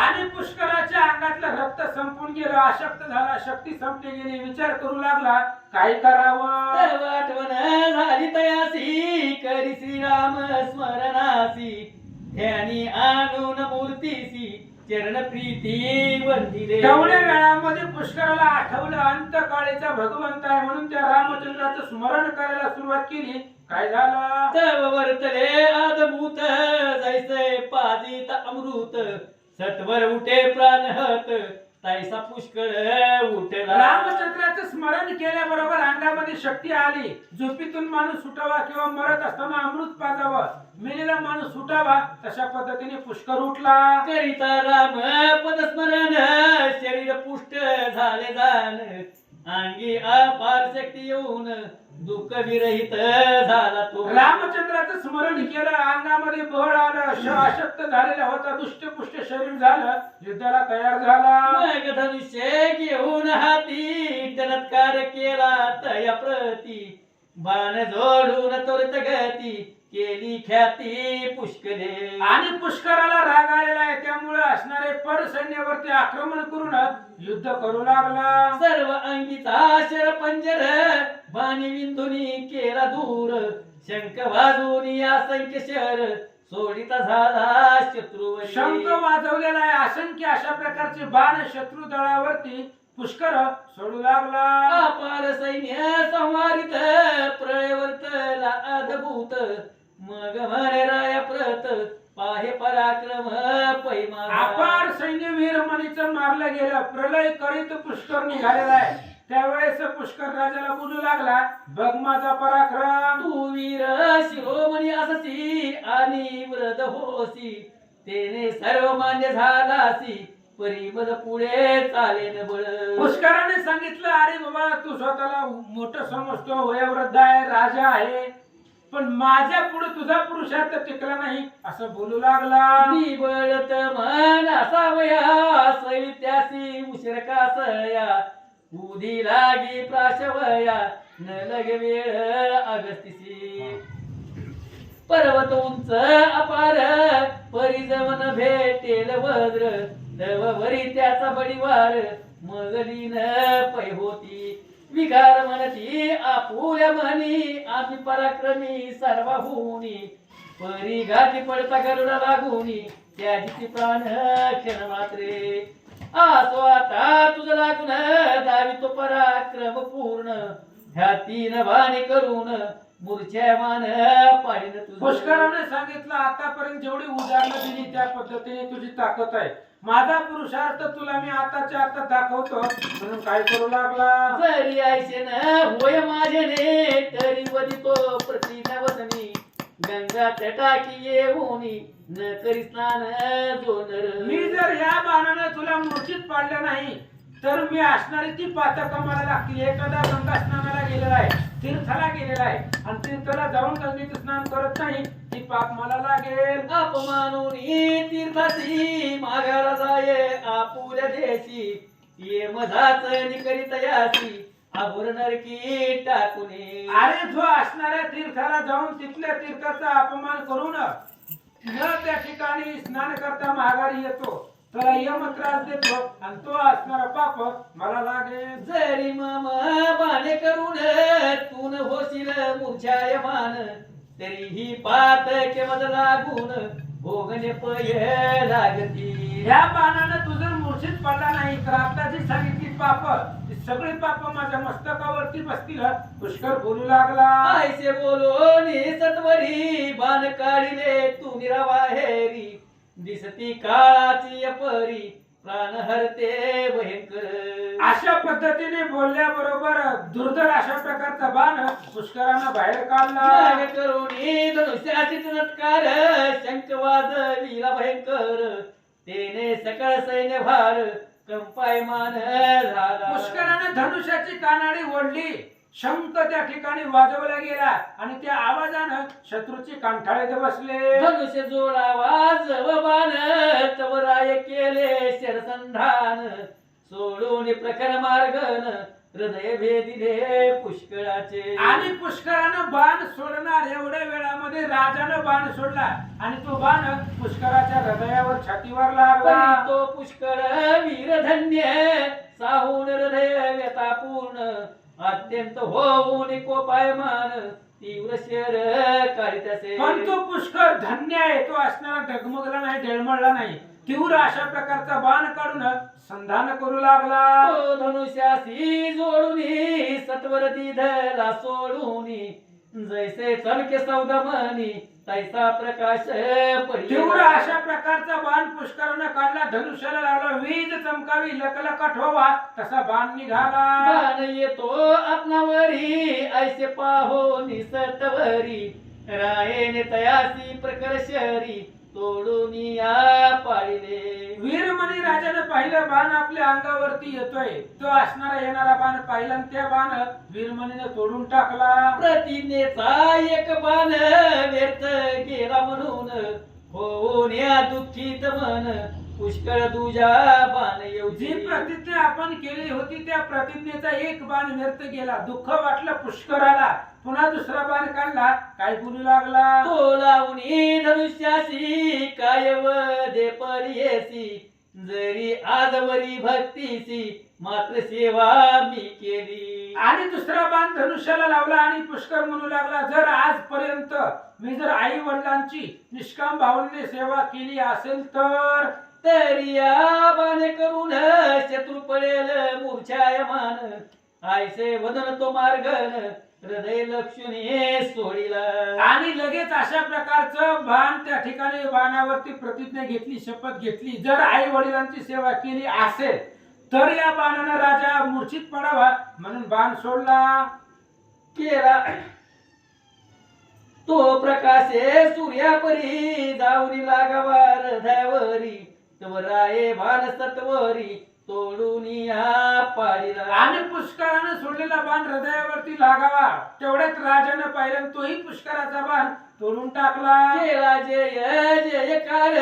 आणि पुष्कराच्या अंगातलं रक्त संपून गेलं. अशक्त झाला. शक्ती संपली गेली. विचार करू लागला काय करावं. तव आठवण झाली तयासी करी श्रीराम स्मरणासी ध्यानी आणून मूर्तीसी चरण प्रीती वंदिले. तेवढ्या वेळामध्ये पुष्कराला आठवलं अंतकाळीचा भगवंत आहे म्हणून त्या रामचंद्राचं स्मरण करायला सुरुवात केली. काय झालं. तव वर्तले अद्भुत जैसे पाजित अमृत सत्वर उठे प्राणहत तैसा पुष्कळ उठला. रामचंद्राचं स्मरण केल्याबरोबर अंगामध्ये शक्ती आली. झोपेतून माणूस सुटावा किंवा मरत असताना अमृत पाजावं, मेलेला माणूस सुटावा, तशा पद्धतीने पुष्कर उठला. करिता राम पदस्मरण शरीर पुष्ट झाले जाण, अंगी अपार शक्ती येऊन दुःख विरहित झाला तो. रामचंद्राचं स्मरण केलं, अंगामध्ये बळ आलं, अशक्त झालेला होता, दुष्टपुष्ट शरीर झालं, युद्धाला तयार झाला. मग धनुष्य घेऊन हाती चमत्कार केला तया प्रती, बाण जोडून त्वरित गती केली ख्याती पुष्कले. आणि पुष्कराला राग आलेला आहे, त्यामुळे असणारे पर सैन्यावरती आक्रमण करून युद्ध करू लागला. सर्व अंगीचा शर पंजर बाणी विंधुनी केला दूर, शंख वाजून असंख्य शर सोडिता झाला शत्रूवरी. शंख वाजवलेला आहे, असंख्य अशा प्रकारचे बाण शत्रू दळावरती पुष्कर सोडू लागला. अपार सैन्य संवारित प्रळयवर्तला अद्भुत, मग म्हणे राया प्रत पाहे पराक्रम पैमा. अपार सैन्य वीरमणीचं मारलं गेलं, प्रलय करीत पुष्कर निघालेला आहे. त्यावेळेस पुष्कर राजाला बोलू लागला, बघ माझा पराक्रम. तू वीर शिरोमणी अससी आणि वृद्ध होसी, तेने सर्व मान्य झालासी परिमद पुढे चालेन बळ. पुष्कराने सांगितलं, अरे बाबा तू स्वतःला मोठं समजतो, वयोवृद्ध आहे, राजा आहे, पण माझ्या पुढे तुझा पुरुषार्थ टिकला नाही, असं बोलू लागला. निबळत मन असावया सवित्यासी उशीर कासया, उदी लागी प्राशवया न लग वेळ अगस्तिसी. पर्वत उंच अपार परिजवन भेटेल वज्र, तव वरी त्याचा बडीवार मगलीन पै होती. विकार म्हणती आपुल्या म्हणी आम्ही पराक्रमी सर्वहुनी, परी घाटी पडता गरुडा लागुनी त्याची प्राण क्षण मात्रे. आसो आता तुझं लागून दावी तो पराक्रम पूर्ण, ह्या तीन बाणे करून मूर्छामान पाडीन तुझं. पुष्कराने सांगितलं, आतापर्यंत जेवढी उदाहरणं दिली त्या पद्धतीने तुझी ताकद आहे, माझा पुरुषार्थ तुला मी आताच्या आता दाखवतो. म्हणून काय करू लागला, जरी ऐशेन होय माझेने तरी वदितो प्रतिनवसनी, गंगा तटाकी येऊनी न करी स्नान जोनर. मी जर या बाणाने तुला मूर्छित पाडलं नाही तर मी असणारी ती पातक मला लागतील. एखादा गंगा स्नानाला गेलेला आहे, तीर्थाला गेलेला आहे, आणि तीर्थाला जाऊन गंगेचं स्नान करत नाही, ती पाप मला लागेल. अपमानुनी तीर्थाची माघारा जाये आपुल्या देशी, ये मधाच निकरित यासी आभुर नरकी टाकुने. अरे जो असणाऱ्या तीर्थाला जाऊन तिथल्या तीर्थाचा अपमान करून न त्या ठिकाणी स्नान करता माघारी येतो, त्याला यम त्रास देतो, आणि तो असणारा पाप मला लागेल. जरी मम बाणे करून तून होशील मूर्छायमान, तरीही पात केवळ लागून भोगणे पय लागती. या बाणानं तू जर मूर्छित पडला नाही तर आताची सांगितली पाप, ती सगळी पाप माझ्या मस्तकावरती बसतील. पुष्कर बोलू लागला, ऐसे बोलो नि सत्वरी बाण काढिले तू निराबाहेरी, दिसती काळाची अपरी प्राण हरते भयंकर. अशा पद्धतीने बोलल्याबरोबर दुर्धर अशा प्रकारचा बाण पुष्करानं बाहेर काढला. नाग करुणी धनुष्याची चमत्कार, शंख वाजविला भयंकर, तेने सकळ सैन्य भार कंपायमान झाला. पुष्करानं धनुष्याची कानाडी ओढली, शंख त्या ठिकाणी वाजवला गेला, आणि त्या आवाजानं शत्रूची कांठाळे बसले. धनुष्य जोडावा जव बाण, तव राय केले शरसंधान, सोडून प्रखर मार्गन हृदय भेदिले पुष्कळाचे. आणि पुष्करानं बाण सोडणार एवढ्या वेळामध्ये राजानं बाण सोडला, आणि तो बाण पुष्कराच्या हृदयावर छातीवर लागला. परी तो पुष्कळ वीरधन्य, साहून हृदय व्यतापूर्ण, अत्यंत होऊन कोपायमान तीव्र शर काढितसे. पण तो पुष्कर धन्य आहे, तो असणारा डगमगला नाही, डळमळला नाही, तीव्र अशा प्रकारचा बाण काढून संधान करू लागला. तो धनुष्यासी जोडूनी सत्वर दिधला सोडूनी, जैसे चमके सौदमनी तैसा प्रकाश तीव्र अशा प्रकारचा बाण पुष्करानं काढला, धनुष्याला लावला, वीज चमकावी लकलकट व्हावा तसा बाण निघाला. बाण येतो आपणावरी ऐसे पाहो निसतवरी रायेने तयासी प्रकर शरी तोडून या पाळिले. वीरमणी राजाने पाहिलं बाण आपल्या अंगावरती येतोय, तो असणारा येणारा बाण पाहिला आणि त्या बाण वीरमणीने तोडून टाकला. प्रतिज्ञेचा एक बाण व्यर्थ गेला म्हणून होऊन या दुःखीत मन पुष्कळ दुजा बाण जी येऊची. प्रतिज्ञा आपण केली होती त्या प्रतिज्ञेचा एक बाण व्यर्थ गेला, दुःख वाटलं पुष्कराला. पुन्हा दुसरा बाण काढला, काय बोलू लागला, तो लावणी धनुष्यासी काय दे पर्येसी जरी आजवरी भक्तीसी मात्र सेवा मी केली. आणि दुसरा बाण धनुष्याला लावला आणि पुष्कर म्हणू लागला, जर आजपर्यंत मी जर आई वडिलांची निष्काम भावनेने सेवा केली असेल तर तरी या बाण करून शत्रू पडेल मूर्छायमान आयसे वदन तो मार्गन हृदय लक्ष्मी सोडिला. आणि लगेच अशा प्रकारचं बाण त्या ठिकाणी बाणावरती प्रतिज्ञा घेतली, शपथ घेतली, जर आई वडिलांची सेवा केली असेल तर या बाणानं राजा मूर्छित पडावा म्हणून बाण सोडला. केला तो प्रकाशे सूर्यापरी जाऊरी लागावा हृदयावरी तवराये बाण सत्वरी तोडून या पाळीला. आणि पुष्करानं सोडलेला बाण हृदयावरती लागावा तेवढ्यात राजानं पाहिलं, तोही पुष्कराचा बाण तोडून टाकला. केला जय जयकार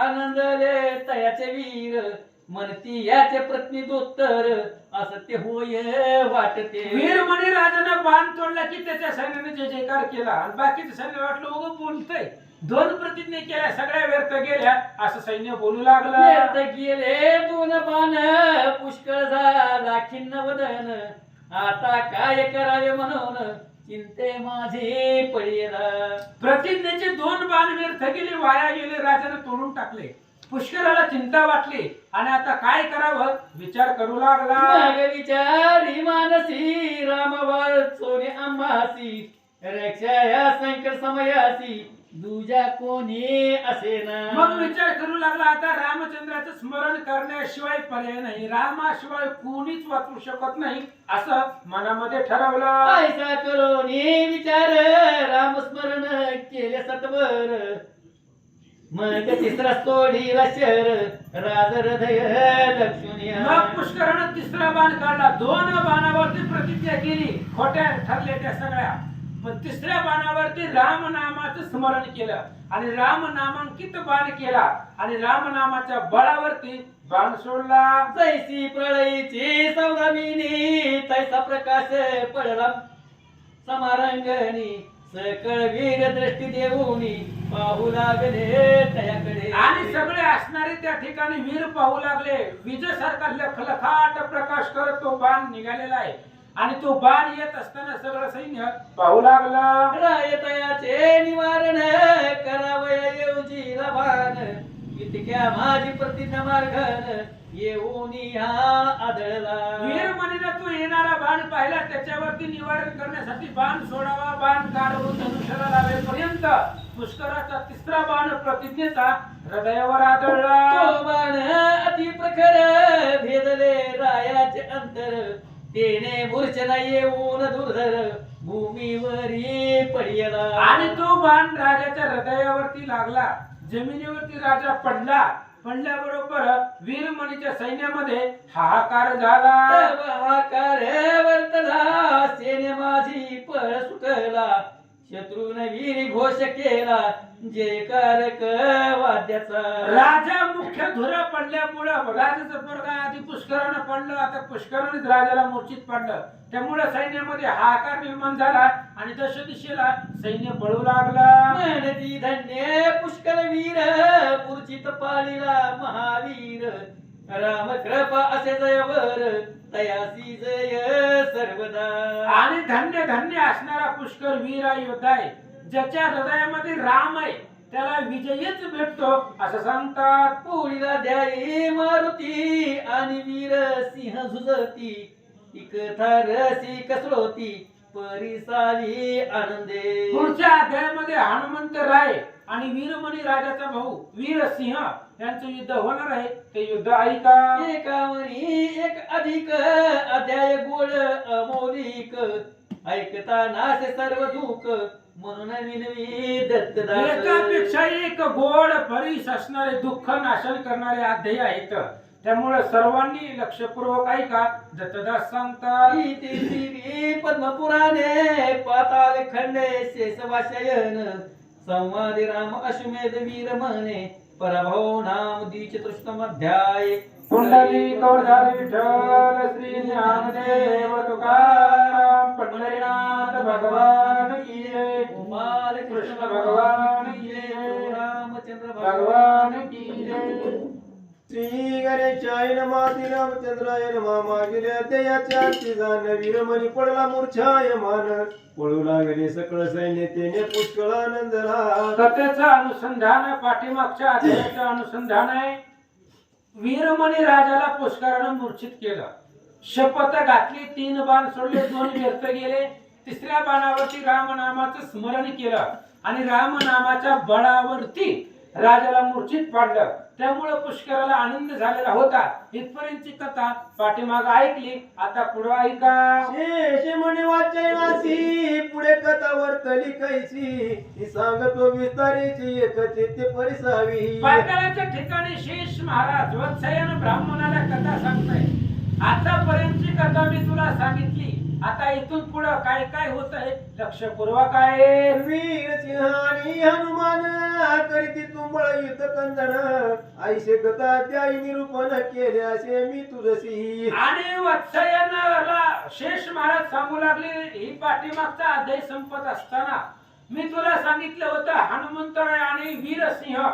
आनंदले तयाचे वीर म्हणती याचे प्रतिदोत्तर असत्य होय वाटते. वीरमणी राजानं बाण तोडला की त्याच्या सैन्याने जय जयकार केला आणि बाकीच्या सैन्य वाटलं उगं बोलतय, दोन प्रतिज्ञा केल्या सगळ्या व्यर्थ गेल्या असं सैन्य बोलू लागलं. व्यर्थ गेले दोन बाण पुष्कळ झाला खिन्न वदन आता काय करावे म्हणून चिंते माझे पडेला. प्रतिज्ञेचे दोन बाण व्यर्थ गेले, वाया गेले, राजाने तोडून टाकले. पुष्कराला चिंता वाटली आणि आता काय करावं विचार करू लागला. मग विचारी मानसी रामवर सोने आंबासी रक्षा या संकट समयासी दुजा कोणी असेना. मग विचार करू लागला, आता रामचंद्राचं स्मरण करण्याशिवाय पर्याय नाही, रामाशिवाय कोणीच वाचू शकत नाही असं मनामध्ये ठरवलं. ऐसा करोनी विचार रामस्मरण केले सत्वर मग तिसरा सोडीला शर राज हृदय लक्ष्मी. मग पुष्करानं तिसरा बाण काढला, दोन बाणावरती प्रतिज्ञा केली, खोट्या ठरल्या त्या सगळ्या, पण तिसऱ्या बाणावरती राम नामाचं स्मरण केलं आणि राम नामांकित बाण केला आणि राम नामाच्या बळावरती बाण सोडला. जैसी प्रळयीची सौदामिनी तैसा प्रकाश पडला समारंगणी सकळ वीर दृष्टी देऊनी पाहू लागले त्याकडे. आणि सगळे असणारे त्या ठिकाणी वीर पाहू लागले, विजेसारखा लखलखाट प्रकाश करत तो बाण निघालेला आहे आणि तो बाण येत असताना सगळं सैन्य पाहू लागलं. रायतयाचे निवारण करावया येऊजी लभान इतक्या माझी प्रतिज्ञा मार्गन येऊन ह्या आदळला. वीरमणीनं तो येणारा बाण पाहिला, त्याच्यावरती निवारण करण्यासाठी बाण सोडावा, बाण काढून धनुष्याला लावेपर्यंत पुष्कराचा तिसरा बाण प्रतिज्ञेचा हृदयावर आदळला. तो बाण अति प्रखर भेदले रायाचे अंतर तेने मूर्छना येऊन दुर्धर भूमीवरी पडला. आणि तो बाण राजाच्या हृदयावरती लागला, जमिनीवरती राजा पडला. पडल्याबरोबर वीरमणीच्या सैन्यामध्ये हाहाकार झाला. तब हाकार वर्तला सेने माझी पळ सुटला शत्रून वीर घोष केला जयकारक वाद्याचा. राजा मुख्य धुरा पडल्यामुळं राजाचं पोरगा आधी पुष्करानं पडलं, आता पुष्करानेच राजाला मूर्छित पडलं, त्यामुळे सैन्यामध्ये हाहाकार निर्माण झाला आणि दश दिशेला सैन्य पळू लागला. म्हणती धन्य पुष्कर वीर मूर्छित पाळीला महावीर राम कृपा असे जयवर तयासी जय सर्वदा. आणि धन्य धन्य असणारा पुष्कर वीर योद्धा आहे, ज्याच्या हृदयामध्ये राम आहे त्याला विजयच भेटतो असं सांगतात. पोळीला द्याई मारुती आणि वीर सिंह झुजती इकथा रसी कसरोती परिसावी आनंदे. पुढच्या अध्यायामध्ये हनुमंत राय आणि वीरमणी राजाचा भाऊ वीरसिंह यांचं युद्ध होणार आहे. ते युद्ध ऐका. एकावरी एक अधिक अध्याय गोड अमौलिक ऐकता नासे सर्व दुःख म्हणून विनवी दत्तदास. एकापेक्षा एक गोड परीस असणारे दुःख नाशन करणारे अध्याय आहेत. त्यामुळे सर्वांनी लक्षपूर्वक ऐका. दत्तदास सांगतात इति पद्मपुराणे पाताल खंडे शेषवाशयन संवादे राम अश्वमेध वीर म्हणे पराभव नाम द्विचतुष्टम अध्याय. कुंडली कौरधारी विठ्ठल श्री ज्ञानदेव तुकाराम पंढरीनाथ भगवान की जय. गोपाल कृष्ण भगवान की जय. रामचंद्र भगवान की जय. श्री गणेशाय नमः श्री रामचंद्राय नमः. मागील अध्यायाच्या अंतिजान वीरमणी पडला मूर्छायमान. पळू लागले सकळ सैन्य तेने पुष्कळ आनंदला. कथेचं अनुसंधान पाठीमागच्या अध्यायाचं अनुसंधान आहे. वीरमणी राजाला पुष्करानं मूर्छित केलं. शपथ घातली, 3 बाण सोडले, 2 व्यर्थ गेले. 3ऱ्या बाणावरती रामनामाचं स्मरण केलं आणि रामनामाच्या बळावरती राजाला मूर्छित पाडलं. त्यामुळे पुष्कराला आनंद झालेला होता. इथपर्यंतची कथा पाठीमाग ऐकली. आता पुढे ऐका. शेष म्हणे वाचनासी पुढे कथा वर्तली कैसी. ही सांगतो विस्तारीची एकची ते परिसावी. पाताळाच्या ठिकाणी शेष महाराज वत्सयन ब्राह्मणाला कथा सांगताय. आतापर्यंतची कथा मी तुला सांगितली. आता इथून पुढे काय काय होत आहे लक्षपूर्वक आहे. वीर सिंहानी हनुमान करीती तुंबळ युद्ध कंदन. ऐसे कथा त्याई निरूपण केले असे मी तुझसी. आणि वत्सयनाला शेष महाराज सांगू लागले. ही पाठीमागचा अध्याय संपत असताना मी तुला सांगितलं होतं हनुमंतराय आणि वीरसिंह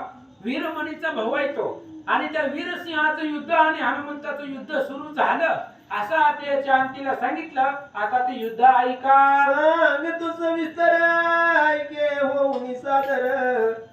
वीरमणीचा भाऊ आहे तो. आणि त्या वीरसिंहाचं युद्ध आणि हनुमंताचं युद्ध सुरू झालं असं अध्यायाच्या अंतीला सांगितलं. आता ते युद्ध ऐका. सांग तुझ विस्तार ऐके होऊन सादर.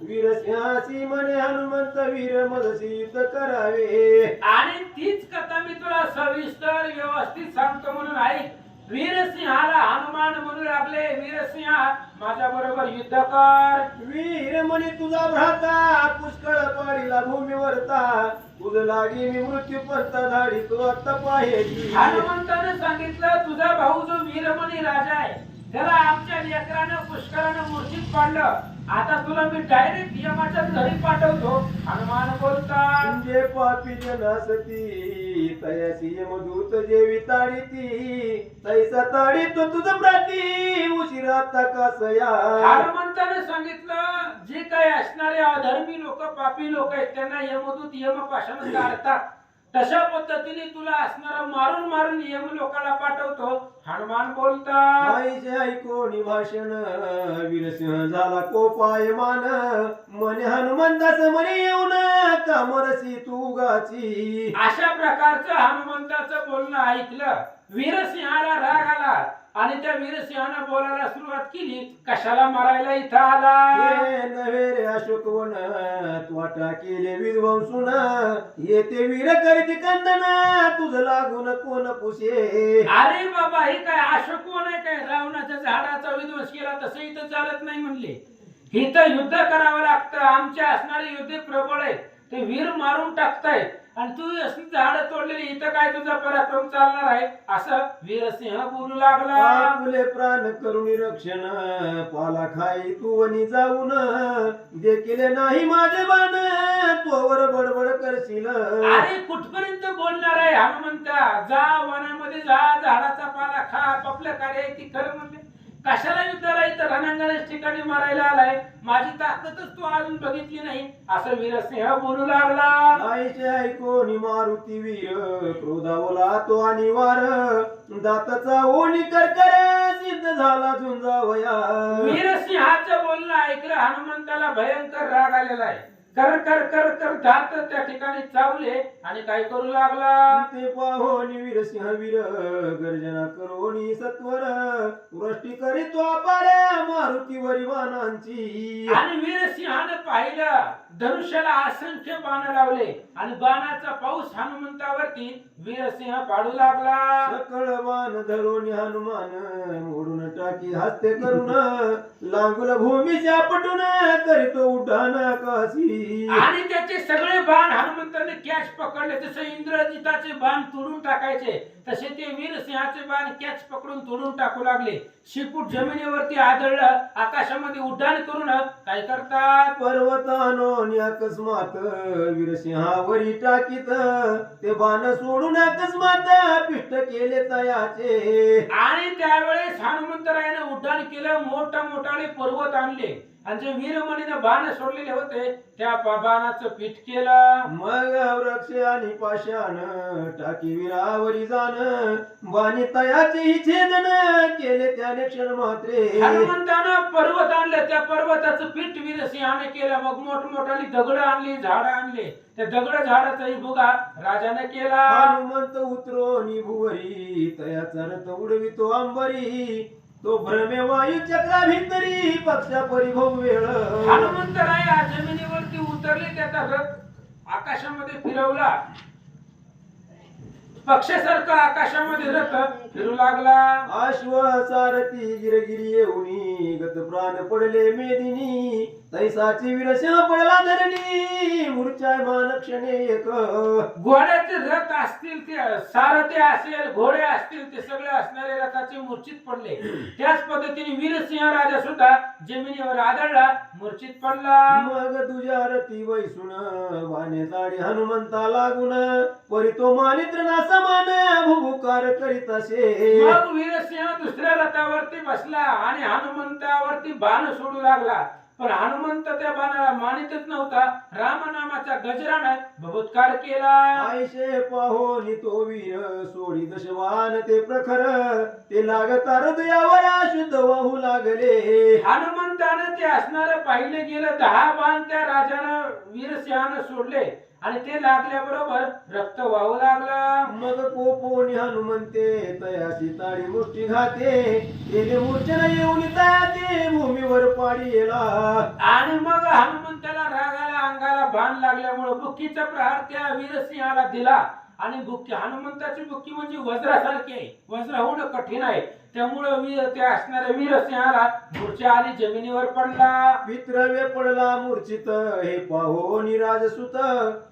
वीर सिंहासी म्हणे हनुमंत वीर मदसी युद्ध करावे. आणि तीच कथा मी तुला सविस्तर व्यवस्थित सांगतो म्हणून ऐक. वीरसिंहाला हनुमान म्हणू लागले. वीरसिंहा माझ्या बरोबर युद्ध कर. वीर म्हणे तुझा भ्राता पुष्कळ पाडीला भूमीवरता. तुझ लागी मी मृत्यू पंत धाडी तू आता पाहेली. हनुमंताने सांगितलं तुझा भाऊ जो वीरमणी राजा आहे त्याला आमच्या लेकरानं पुष्करानं मूर्छित पाडलं. आता तुला मी डायरेक्ट यमाच्या घरी पाठवतो. हनुमान बोलतात म्हणजे पापी जनासती तयासी यमदूत जेवी ताडीती. तैसा ताडी तो तुझ प्राती उशिरा तकासया. हनुमंताने सांगितलं जे काही असणारे अधर्मी लोक पापी लोक आहेत त्यांना यमदूत यमपाशाने काढतात. तशा पद्धतीने तुला असणारा मारून मारून यम लोकांना पाठवतो. हनुमान बोलतात आईचे ऐकोनी भाषण. वीरसिंह झाला कोपायमान. म्हणे हनुमंतास म्हणे येऊन कामरसी तू गाची. अशा प्रकारचं हनुमंताचं बोलणं ऐकलं. वीरसिंहाला राग आला आणि त्या वीरसिंहानं बोलायला सुरुवात केली. कशाला मारायला इथं आला. हे नव्हे रे अशोकवन त्वाटा केले विध्वंसून. येते वीर करीत कंदन तुझ लागून कोण पुसे. अरे बाबा हे काय अशोकवन आहे काय. रावणाच्या झाडाचा विध्वंस केला तसं इथं चालत नाही म्हणले. इथं युद्ध करावं लागतं. आमचे असणारे युद्ध प्रबळ आहे. ते वीर मारून टाकतायत आणि तू झाड तोडलेली इथं काय तुझा पराक्रम चालणार आहे असं वीरसिंह बोलू लागला. आपले प्राण करुणी रक्षण पाला खाई तू वनी जाऊन. देखील नाही माझे बाण तोवर बडबड करशील. अरे कुठपर्यंत बोलणार आहे हनुमंता. जा वनामध्ये जा, झाडाचा पाला खा, आपलं कार्य आहे ती खरं म्हणते. कशाला युद्धाला इथं रणांगणाच्या ठिकाणी मारायला आलाय. माझी ताकदच तू अजून बघितली नाही असं वीरसिंह बोलू लागला. आईचे ऐकोनी मारुती वीर क्रोधावला तो आणि वार. दाताचा ओणी कर सिद्ध झाला झुंजावया. वीरसिंहाचं बोलणं ऐकलं हनुमंताला भयंकर राग आलेला आहे. कर कर कर कर दात त्या ठिकाणी चावले आणि काय करू लागला. ते पाहोनी वीरसिंह वीर गर्जना करोनी सत्वर वृष्टी करीतो अपार मारुतीवरी बाणांची. आणि वीरसिंहाने पाहिलं धनुष्याला असंख्य बाण लावले आणि बाणाचा पाऊस हनुमंतावरती वीरसिंह पाडू लागला. सकळ बाण धरून हनुमान मोडून टाकी हस्ते करून लांगुल भूमीच्या पटून करीतो उड्डाण आकाशी. आणि त्याचे सगळे बाण हनुमंताने कॅच पकडले. जसे इंद्रजिताचे बाण तोडून टाकायचे तसे ते वीरसिंहाचे बाण कॅच पकडून तोडून टाकू लागले. शिपूट जमिनीवरती आदळलं. आकाशामध्ये उड्डाण करून काय करतात. पर्वतानो अकस्मात वीरसिंहावरी टाकीत ते बाण सोडून अकस्मात पिष्ट केले तयाचे. आणि त्यावेळेस हनुमंतरायाने उड्डाण केलं. मोठाले पर्वत आणले आणि जे वीरमणीने बाण सोडलेले होते त्या बाणाचं पीठ केलं. मग वृक्ष आणि पाषाण टाकी वीरावरी जाण बाणी तयाचे छेदन केले त्याने क्षण मात्रे. हनुमंतानं पर्वत आणले. त्या पर्वताचं पीठ वीरसिंहाने केलं. मग मोठमोठाली दगड आणली, झाडं आणले. त्या दगड झाडाचाही भुगा राजाने केला. हनुमंत उतरो निभुवरी तयाचा रथ उडवितो अंबरी तो भ्रमे वायू चक्रा भितरी पक्षा परिभव वेळ. हनुमंतराय जमिनीवरती उतरले. त्याचा रथ आकाशामध्ये फिरवला. पक्षासारखा आकाशामध्ये रथ फिरू लागला. अश्व सारथी गिरगिरी येऊनी गत प्राण पडले मेदिनी तैसाची वीरसिंह पडला धरणी मूर्छायमान क्षणे एक. घोड्याचे रथ असतील, ते सारथे असेल, घोडे असतील, ते सगळे असणारे रथाचे मूर्छित पडले. त्याच पद्धतीने वीरसिंह राजा सुद्धा जमिनीवर आदळला, मूर्छित पडला. मग तुझ्या रथी वैसून बाणे जाडी हनुमंता लागून परी तो मानित्र ना समान भुभुकार करीत असे. मग वीरसिंह दुसऱ्या रथावरती बसला आणि हनुमंतावरती बाण सोडू लागला. पण हनुमंत त्या बाणाला मानितच नव्हता. रामनामाच्या गजराने भभूतकार केला. आयशे पाहोनी तो वीर सोडी दशवान ते प्रखर ते लागता हृदयावर शुद्ध वाहू लागले. हनुमंताने ते असणारं पाहिलं गेलं. 10 बाण त्या राजानं वीरसिंहानं सोडले आणि ते लागल्याबरोबर रक्त वाहू लागला. मग कोपोनी हनुमंते तयाची ताडी मुष्टी घाते गेले मूर्छना येऊन तयाचे भूमीवर पाडी येला. आणि मग हनुमंताला रागाला अंगाला बाण लागल्यामुळे बुक्कीचा प्रहार त्या वीरसिंहाला दिला. आणि बुक्की हनुमंताची बुक्की म्हणजे वज्रासारखी आहे. वज्र होणं कठीण आहे. त्यामुळे त्या असणाऱ्या वीरसिंहाला मूर्छा आली, जमिनीवर पडला. पितृव्य पडला मूर्छित हे पाहोनी राजसुत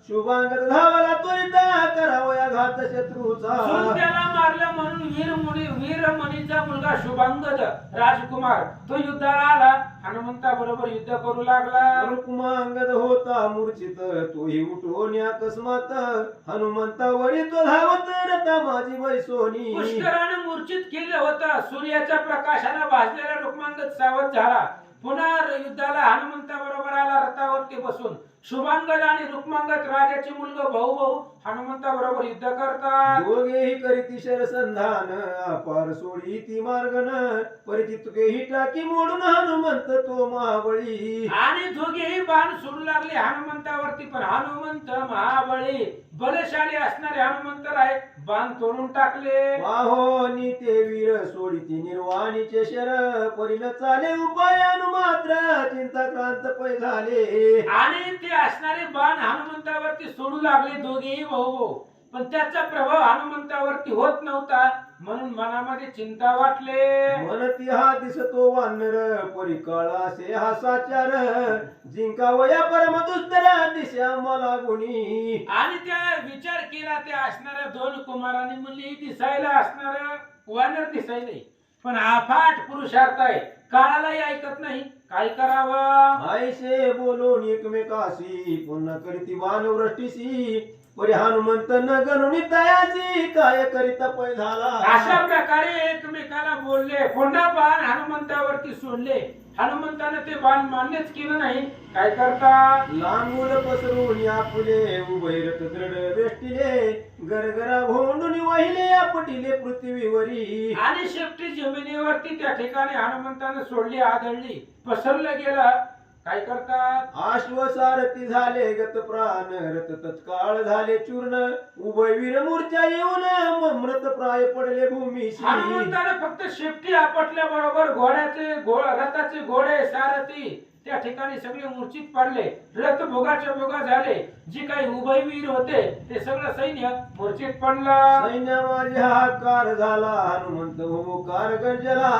शुभांगत धावला त्वरित करावया घात शत्रूचा. त्याला मारलं म्हणून वीरमणीचा मुलगा शुभांगद राजकुमार तो युद्धाला आला. हनुमंता बरोबर युद्ध करू लागला. रुक्मांगद होता मूर्छित तोही उठून अकस्मात हनुमंतावरी तो धावत रथा माझी वैसोनी. पुष्कराने मूर्छित केलं होतं. सूर्याच्या प्रकाशाने भाजलेला रुक्मांगद सावध झाला. पुन्हा युद्धाला हनुमंता बरोबर आला रथावरती बसून. शुभांगद आणि रुक्मांगद राजाचे मुलगा भाऊ हनुमंता बरोबर युद्ध करतात. दोघेही करीती शरसंधान अपार सोडी ती मार्गन परिती तुकेही टाकी मोडून हनुमंत तो महाबळी. आणि दोघेही बाण सोडू लागले हनुमंतावरती. पण हनुमंत महाबळी बलशाली असणारे हनुमंतराय बाण तोडून टाकले. वाहोनी ते वीर सोडीती निर्वाणीचे शर परिण चाले उपाय मात्र चिंताक्रांत पै झाले. आणि ते असणारे बाण हनुमंतावरती सोडू लागले दोघेही भाऊ. पण त्याचा प्रभाव हनुमंतावरती होत नव्हता. म्हणून मनामध्ये चिंता वाटले. मनती हा दिसतो वानर परिकाळा असे हा साचार जिंकावया परम दुस्तर दिशा मला गुणी. आणि त्या विचार केला त्या असणाऱ्या 2 कुमारांनी मुली दिसायला असणाऱ्या वानर दिसायले. पण अफाट पुरुषार्थ आहे. काळालाही ऐकत नाही. काय करावं. आयशे बोलून एकमेकाशी पुन्हा करीती वानवृष्टीशी परी हनुमंत न गणुनी तयाची काय करिता पै झाला. अशा प्रकारे एकमेकाला बोलले. पुन्हा बाण हनुमंतावरती सोडले. हनुमंताने ते बाण मान्यच केलं नाही. काय करतात. लांगूल पसरून या फुले उभैरत दृढ वेष्टिले गरगरा भोंडून वाहिले आपटिले पृथ्वीवरी. आणि शेपटी जमिनीवरती त्या ठिकाणी हनुमंताने सोडली, आदळली, पसरलं गेलं. काय करतात? आश्वसारथी झाले गत प्राण रत तत्काळ झाले चूर्ण उभय वीर मूर्छा येऊन मृत प्राय पडले भूमीशी. हनुमंताने फक्त शेपटी आपटल्या बरोबर रथाचे घोडे सारथी त्या ठिकाणी सगळे मूर्छित पडले. रथ भोगाच्या भोगा झाले. जी काही उभयवीर होते ते सगळं सैन्य मूर्छित पडलं. सैन्य माझे हाकार झाला हनुमंत होकार गरजला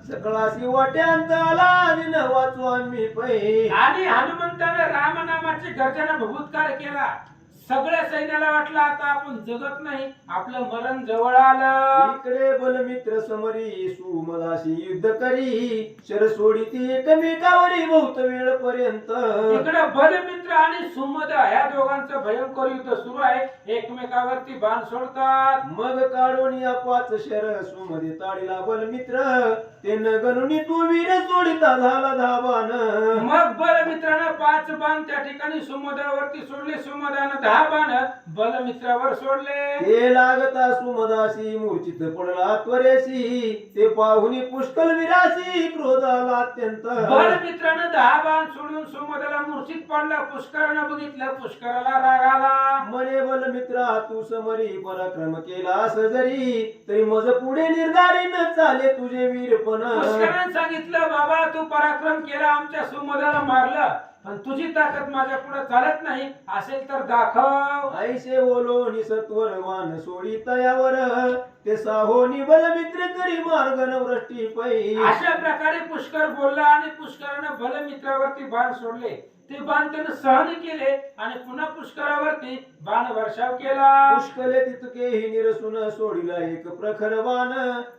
सकळासी वाट्यांत आला न वाचू आम्ही पै. आणि हनुमंताने रामनामाची गर्जना भभूतकार केला. सगळ्या सैन्याला वाटलं आता आपण जगत नाही, आपलं मरण जवळ आलं. इकडे बलमित्र समरी सुमदाशी युद्ध करी शर सोडिती एकमेकावरी बहुत वेळ पर्यंत. इकडे बलमित्र आणि सुमद ह्या दोघांचं भयंकर युद्ध सुरू आहे. एकमेकावरती बाण सोडतात. मग काढून या पाच शर सुमदी ताडीला बलमित्र ते न गणुनी तू वीर सोडिता झाला धाबान. मग बलमित्रानं 5 बाण त्या ठिकाणी सुमदावरती सोडले. सुमदानं 10 बाण बलमित्रावर सोडले. ते लागता सुमदासी मूर्छित पडला त्वरेसी ते पाहुनी पुष्कळ विरासी क्रोध आला अत्यंत. बलमित्रानं 10 बाण सोडून सुमदाला मूर्छित पडला. पुष्करानं बघितलं. पुष्कराला राग आला. म्हणे बलमित्रा तू समरी पराक्रम केला जरी तरी मज पुढे निर्धारी न चाले तुझे वीरपण. पुष्करानं सांगितलं बाबा तू पराक्रम केला, आमच्या सुमदाला मारलं, पण तुझी ताकद माझ्या पुढे चालत नाही. असेल तर दाखव. ऐसे बोलो निसत्वर मान सोडी तयावर ते साहोनी बलमित्र करी मार्गन वृष्टी पै. अशा प्रकारे पुष्कर बोलला आणि पुष्करानं बलमित्रावरती बाण सोडले. ते बाण त्यानं सहन केले आणि पुन्हा पुष्करावरती बाण वर्षाव केला. पुष्कले तितके हि निरसून सोडिला एक प्रखर बाण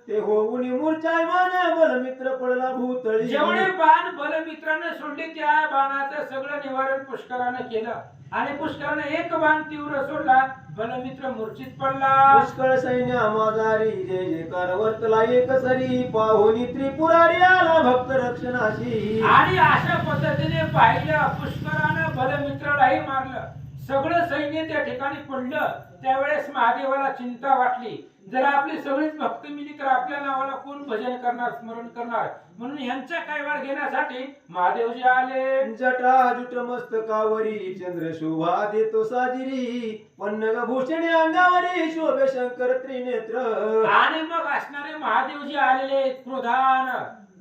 ते होऊन मूर्छायमान बलमित्र पडला भूतळी. जेवढे बाण बलमित्राने सोडले त्या बाणाचं सगळं निवारण पुष्करानं केलं आणि पुष्कराने एक बाण तीव्र सोडला. बलमित्र मूर्छित पडला. पुष्कळ सैन्य माजारी जय जयकार वर्तला एक सरी पाहुनी त्रिपुरारी आला भक्त रक्षणाशी. आणि अशा पद्धतीने पाहिलं पुष्करानं बलमित्रालाही मारलं. सगळं सैन्य त्या ठिकाणी पडलं. त्यावेळेस महादेवाला चिंता वाटली. जर आपली सगळीच भक्त मिली तर आपल्या नावाला कोण भजन करणार, स्मरण करणार. म्हणून ह्यांच्या कैवार घेण्यासाठी महादेवजी आले. जटा जुट मस्तकावरी चंद्र शोभा देतो साजिरी पन्नग भूषणे अंगावरी शोभे शंकर त्रिनेत्र. आणि मग असणारे महादेवजी आलेले क्रोधान.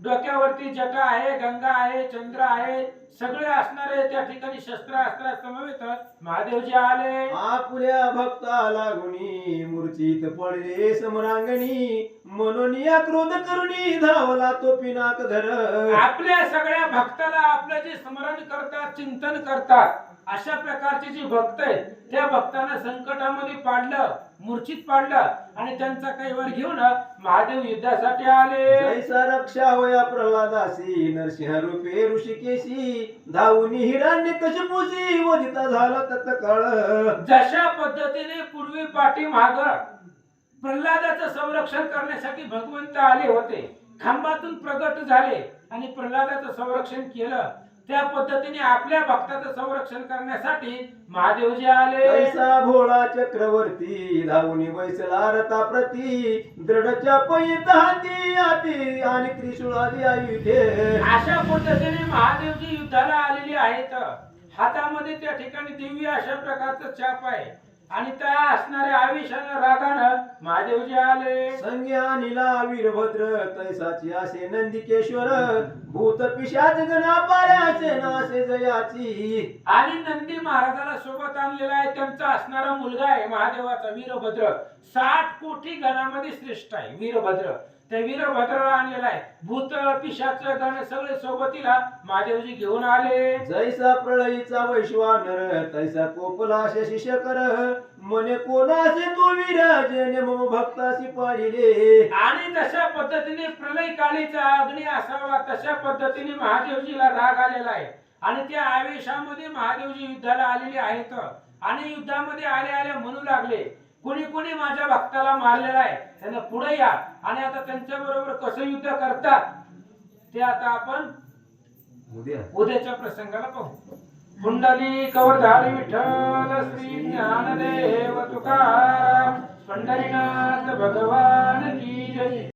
डोक्यावरती जटा आहे, गंगा आहे, चंद्र आहे, सगळे असणारे त्या ठिकाणी शस्त्रास्त्र समवेत महादेवजी आले. आपुल्या भक्ता लागुनी मूर्छित पडले समरांगणी म्हणून या क्रोध करुणी धावला तो पिनाक धर. आपल्या सगळ्या भक्ताला आपलं जे स्मरण करतात, चिंतन करतात, अशा प्रकारचे जे भक्त आहेत त्या भक्तांना संकटामध्ये पाडलं, मूर्छित पाडलं आणि त्यांचा कैवार घेऊन महादेव युद्धासाठी आले. जैसा रक्षा होया प्रल्हादासी नरसिंह रूपे ऋषिकेशी धावून हिरण्य कशपुसी वधिता झाला तत्काळ. जशा पद्धतीने पूर्वी पाठीमाग प्रल्हादाचं संरक्षण करण्यासाठी भगवंत आले होते, खांबातून प्रगट झाले आणि प्रल्हादाचं संरक्षण केलं, त्या पद्धतीने आपल्या भक्ताचं संरक्षण करण्यासाठी महादेवजी आले. ऐसा भोळा चक्रवर्ती धावून बैसला रथा प्रती दृढच्या पैत हाती आती आणि त्रिशूळादी आयुधे. अशा पद्धतीने महादेवजी युद्धाला आलेले आहेत. हातामध्ये त्या ठिकाणी दिव्य अशा प्रकारचं चाप आहे आणि त्या असणाऱ्या आविषानं रागानं महादेवजी आले. संज्ञा नीला वीरभद्र तैसाची असे नंदिकेश्वर भूत पिशाच गणा पाऱ्याचे नासे जयाची. आणि नंदी महाराजाला सोबत आणलेला आहे. त्यांचा असणारा मुलगा आहे महादेवाचा वीरभद्र. 60 कोटी गणामध्ये श्रेष्ठ आहे वीरभद्र. त्या वीरभद्राला आणलेला आहे. भूत पिशाच गण सगळे सोबतीला महादेवजी घेऊन आले. जैसा प्रळयीचा वैश्वानर तैसा कोपला शशिशकर मने कोणासे तो वीर जेने मम भक्तासी पाडिले. आणि तशा पद्धतीने प्रलय काळीचा अग्नी असावा तशा पद्धतीने महादेवजीला राग आलेला आहे आणि त्या आवेशामध्ये महादेवजी युद्धाला आलेले आहेत. आणि युद्धामध्ये आले आले म्हणू लागले, कोणी कोणी माझ्या भक्ताला मारलेला आहे, त्यांना पुढे या. आणि आता त्यांच्या बरोबर कसं युद्ध करतात ते आता आपण उद्याच्या प्रसंगाला पाहू. कुंडली कवरधारी विठ्ठल श्री ज्ञानदेव तुकाराम पंढरीनाथ भगवान की जय.